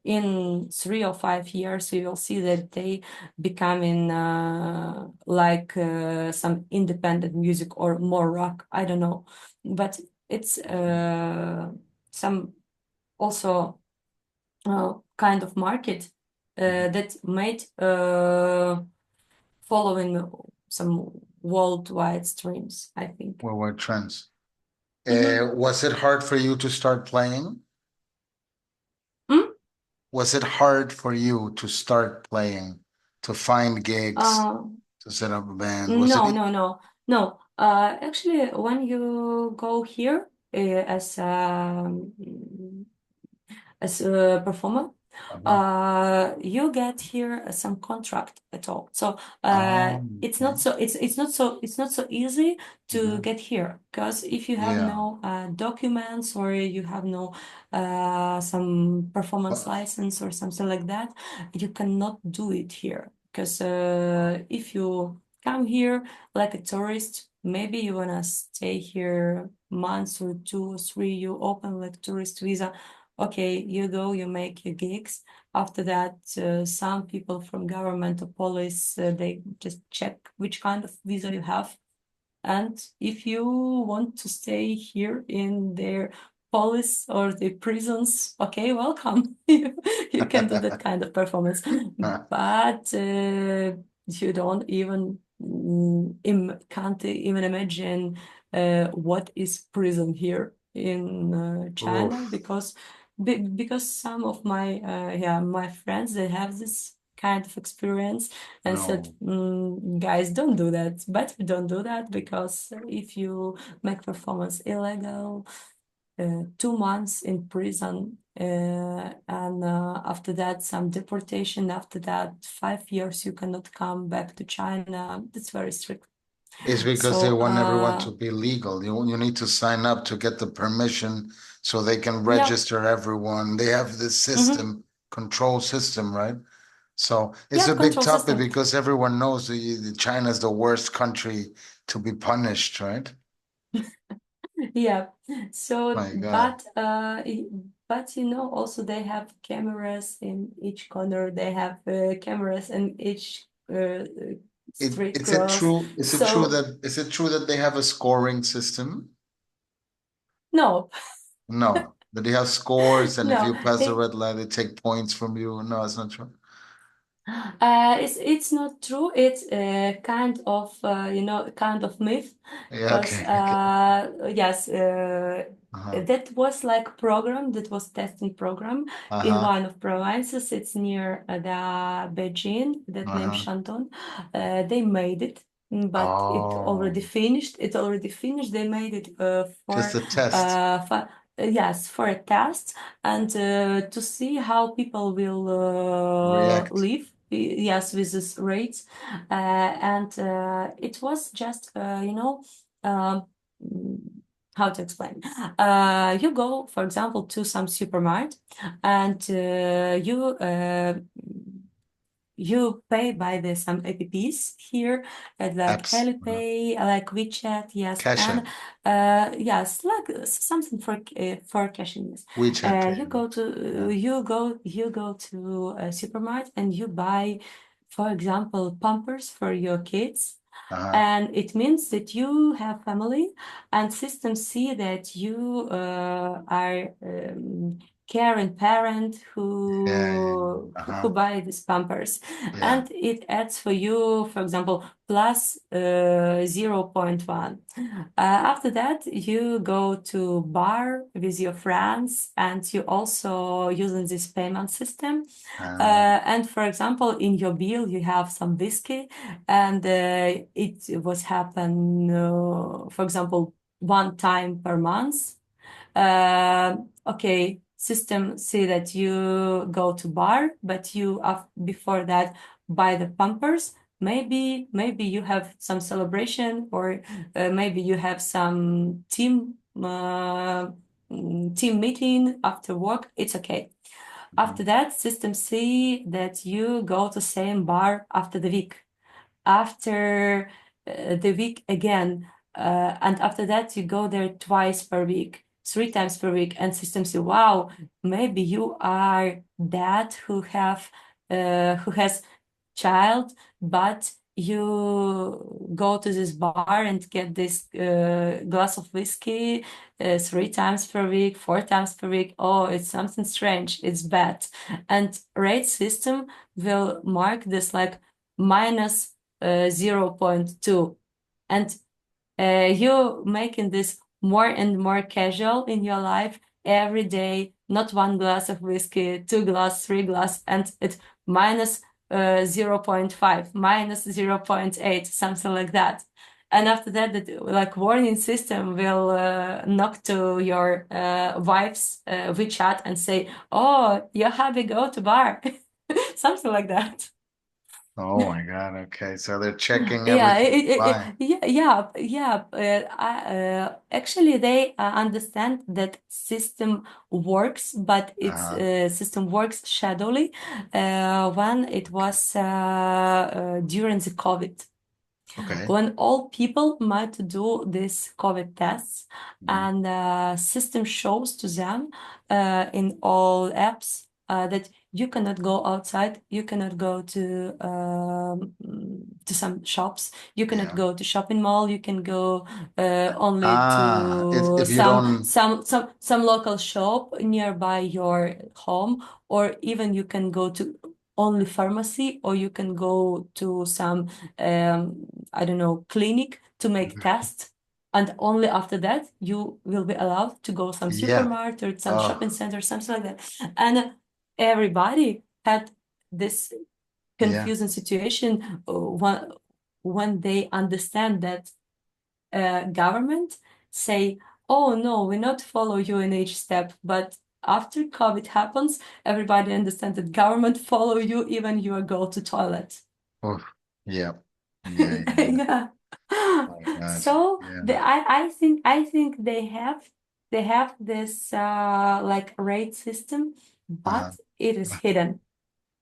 in 3 or 5 years, you will see that they becoming like some independent music or more rock. I don't know, but it's some also kind of market that might following some worldwide streams, I think. Worldwide trends. Mm-hmm. Was it hard for you to start playing? Mm? Was it hard for you to start playing, to find gigs, Uh, to set up a band? Was it? no, no, no, no. Actually, when you go here as a performer, Uh-huh. You get here some contract at all. So Oh, it's not okay. so it's not so easy to Hmm. get here, because if you have Yeah. no documents, or you have no some performance Uh, license or something like that, you cannot do it here. Because if you come here like a tourist, maybe you wanna stay here months or 2 or 3, you open like tourist visa. Okay, you go, you make your gigs. After that, some people from government or police, they just check which kind of visa you have. And if you want to stay here in their police or the prisons, okay, welcome. You can do that kind of performance. But you don't even can't even imagine what is prison here in China, Oof. because some of my yeah, my friends, they have this kind of experience, and said, No. guys, don't do that. But don't do that, because if you make performance illegal, 2 months in prison, and after that some deportation. After that, 5 years you cannot come back to China. It's very strict. It's because they So want everyone to be legal. You need to sign up to get the permission so they can yeah. register everyone. They have this Hmm. system, control system, right? So it's Yeah, a big control topic system. because everyone knows China is the worst country to be punished, right? Yeah. So, My God. but also they have cameras in each corner. They have cameras in each street Is it cross. true? So Is it true that they have a scoring system? no, No. That they have scores, and if no. you pass the red light, they take points from you. No, it's not true. It's not true. It's kind of kind of myth, Yeah, because okay, okay. yes, Uh-huh. that was like program, that was testing program in Uh-huh. one of provinces. It's near the Beijing, that named Uh-huh. Shandong. They made it, but it already Oh, finished. It already finished. They made it just a test. yes, for a test, and to see how people will React. live, yes, with this rates. And it was just um, how to explain. You go, for example, to some supermarket, and you pay by the some apps here, like Apps. Alipay, like WeChat, yes, Cash and App. yes, like something for cashing. Yes. WeChat Pay. Yeah. You go to a supermarket, and you buy, for example, Pampers for your kids. Uh-huh. And it means that you have family, and systems see that you are caring parent Yeah, yeah, yeah. who Uh-huh. buy these Pampers, Yeah. and it adds for you, for example, plus 0.1. After that, you go to bar with your friends, and you also using this payment system. Uh, And for example, in your bill, you have some whiskey, and it was happen, for example, one time per month. Okay, system see that you go to bar, but you before that buy the Pampers. Maybe you have some celebration, or maybe you have some team meeting after work. It's okay. After mhm. that, system see that you go to same bar after the week, after the week again, and after that you go there twice per week, 3 times per week, and system say, wow, maybe you are that who has child, but you go to this bar and get this glass of whiskey 3 times per week, 4 times per week. Oh, it's something strange. It's bad. And rate system will mark this like minus 0.2. And you making this more and more casual in your life every day, not one glass of whiskey, 2 glass, 3 glass, and it minus 0.5, minus 0.8, something like that. and after that, the like warning system will knock to your wife's WeChat and say, "Oh, your hubby go to bar," something like that. Oh my God. Okay. So they're checking Yeah, everything you buy. yeah, yeah, yeah. Actually, they understand that system works, but its Uh-huh. system works shadowly. When it was during the COVID, Okay. when all people might do these COVID tests, Mhm. and system shows to them in all apps that you cannot go outside, you cannot go to some shops, you cannot Yeah. go to shopping mall, you can go only If to if you don't, some local shop nearby your home, or even you can go to only pharmacy, or you can go to some I don't know, clinic to make tests. And only after that, you will be allowed to go some yeah. supermarket or some shopping Oh, center, something like that. And everybody had this yeah. confusing situation when they understand that government say, "Oh no, we not follow you in each step." But after COVID happens, everybody understands that government follow you even you go to toilet. Oh, yeah. Yeah. Yeah. Yeah. Yeah. My God. So Yeah. I think they have this like rate system, Uh-huh. but it is hidden.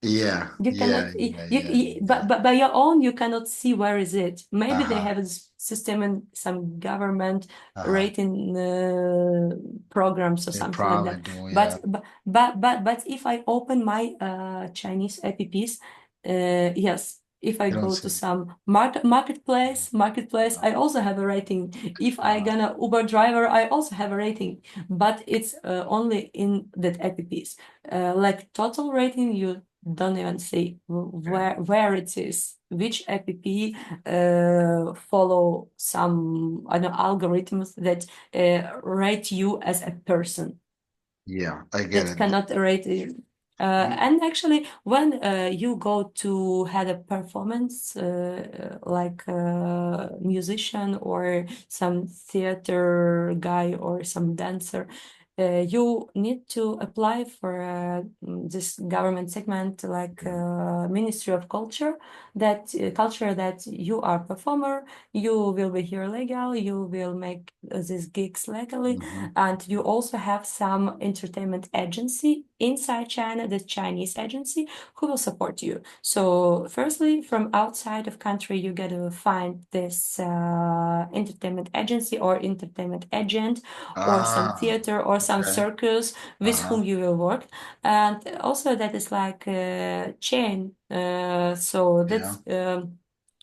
Yeah. You Yeah. cannot Yeah. Yeah. Yeah. but by your own you cannot see where is it. Maybe they Uh-huh. have a system in some government Uh-huh. rating programs or They something like probably that. do. But Yeah. but if I open my Chinese apps, yes. If I You don't go see. to some marketplace, I also have a rating. If I Uh, gonna Uber driver, I also have a rating. But it's only in that apps. Like total rating, you don't even see okay. where it is, which app follow some I don't know algorithms that rate you as a person Yeah, I get that it. cannot rate you. Mm, And actually, when you go to had a performance like a musician or some theater guy or some dancer, you need to apply for this government segment like yeah. Ministry of Culture, that culture that you are performer, you will be here legal, you will make these gigs legally, Mhm. and you also have some entertainment agency inside China, the Chinese agency, who will support you. So firstly, from outside of country, you got to find this entertainment agency or entertainment agent or some Ah, theater or some okay. circus with whom Uh-huh. you will work. And also that is like a chain. So Yeah. that's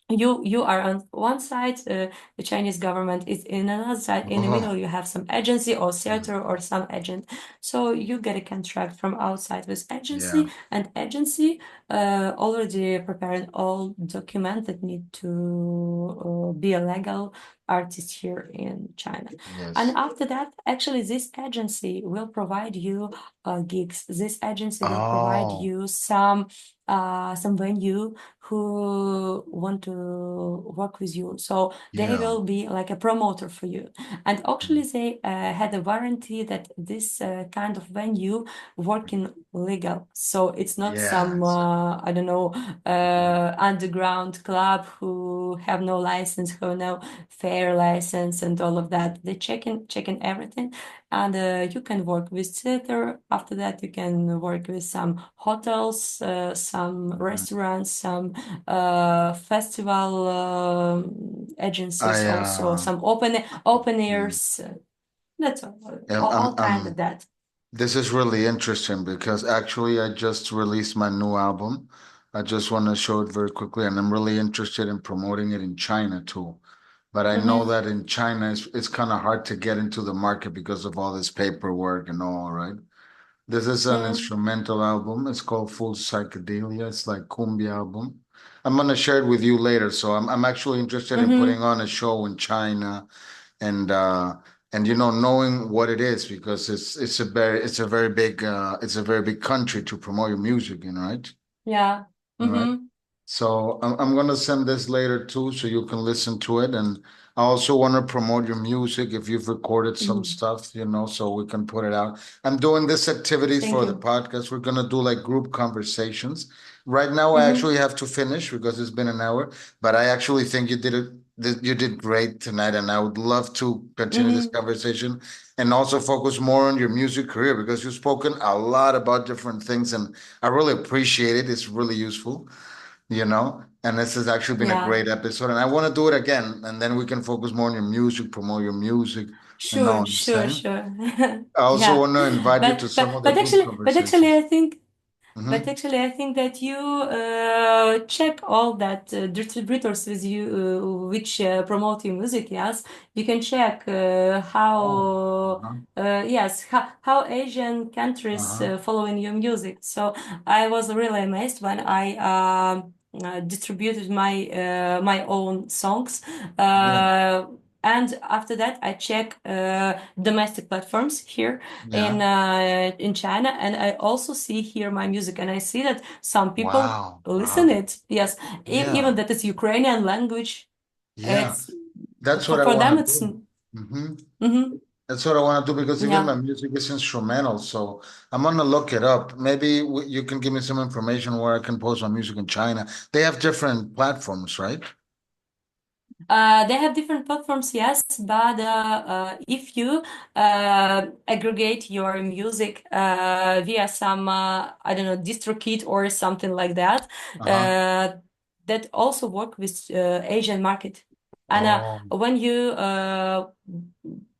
you are on one side, the Chinese government is in another side. In the middle, Oh, you have some agency or mm, theater or some agent. So you get a contract from outside with yeah. agency, and agency already preparing all documents that need to be a legal artist here in China. And Yes. after that, actually, this agency will provide you gigs. This agency will provide Oh, you some venue who want to work with you. So they yeah. will be like a promoter for you. And actually, Mm, they had a warranty that this kind of venue working legal. So it's not yeah. some I don't know underground club who have no license, who no fair license and all of that. They checking everything, and you can work with theater. After that, you can work with some hotels, some Mhm. restaurants, some festival I agencies, also some open mm, airs. That's I'm, all I'm, kind of I'm, that. this is really interesting because actually I just released my new album. I just want to show it very quickly, and I'm really interested in promoting it in China too. But I know Mm-hmm. that in China it's kind of hard to get into the market because of all this paperwork and all, right? This is an Mm, instrumental album. It's called Full Psychedelia. It's like cumbia album. I'm gonna share it with you later. So I'm actually interested in mm-hmm. putting on a show in China and knowing what it is because it's a very big country to promote your music in, right? Yeah. Right? Mm-hmm. So I'm gonna send this later too, so you can listen to it. And I also want to promote your music if you've recorded some Mhm. stuff, so we can put it out. I'm doing this activities Thank for the you. podcast. We're gonna do like group conversations. Right now, I Hmm. actually have to finish because it's been an hour, but I actually think you did it. You did great tonight, and I would love to continue this Hmm. conversation and also focus more on your music career because you've spoken a lot about different things, and I really appreciate it. It's really useful. And this has actually been a Yeah. great episode. And I want to do it again. And then we can focus more on your music, promote your music. You know Sure, what I'm sure, saying? sure. I also Yeah. want to invite you But to some but of the but group actually but actually conversations. I think But Hmm. actually, I think that you check all that distributors with you, which promote your music. Yes, you can check Oh, how, uh-huh, yes, how Asian countries uh-huh. following your music. So I was really amazed when I distributed my own songs. Yeah, Uh, and after that, I check domestic platforms here yeah. in China, and I also see here my music, and I see that some people Wow. listen Uh-huh. it. Yes, even Yeah, that is Ukrainian language. yeah. It's That's what I for them. want to It's do. Hmm. mhm, That's what I want to do because even my yeah. music is instrumental. So I'm gonna look it up. Maybe you can give me some information where I can post my music in China. They have different platforms, right? They have different platforms, yes, but if you aggregate your music via some, I don't know, DistroKid or something like that, Uh-huh. uh, that also work with Asian market. And Oh. when you,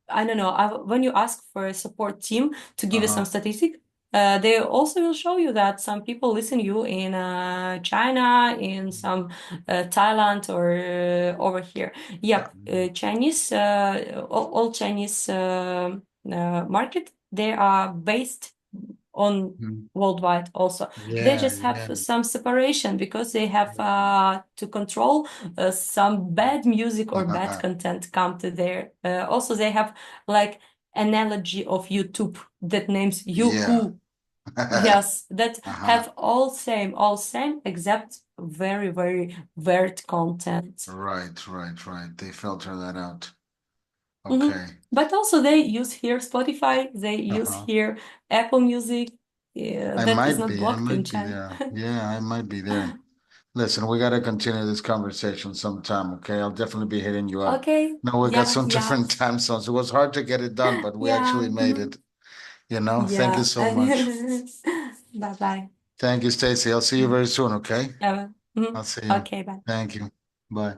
I don't know, when you ask for a support team to give you some Uh-huh. statistic, they also will show you that some people listen you in China, in some Thailand or over here. Yep, Chinese, all Chinese market, they are based on Mhm. worldwide also. They Yeah, just have yeah. some separation because they have to control some bad music or bad content come to there. Also, they have like analogy of YouTube that names you Yeah. who. Yes, that Uh-huh. have all same, except very, very weird content. Right, right, right. They filter that out. Hmm. Okay. But also they use here Spotify, they use Uh-huh. here Apple Music, yeah, I that is might not be. I blocked in might be China. there. Yeah, I might be there. Listen, we got to continue this conversation sometime, okay? I'll definitely be hitting you up. Okay, No, we got yeah, some yeah, different time zones. It was hard to get it done, but we yeah, actually made mhm, it. Thank you yeah. so much. Bye bye. Thank you, Stacy. I'll see you very soon, okay? Mhm. I'll see you. Okay, bye. Thank you. Bye.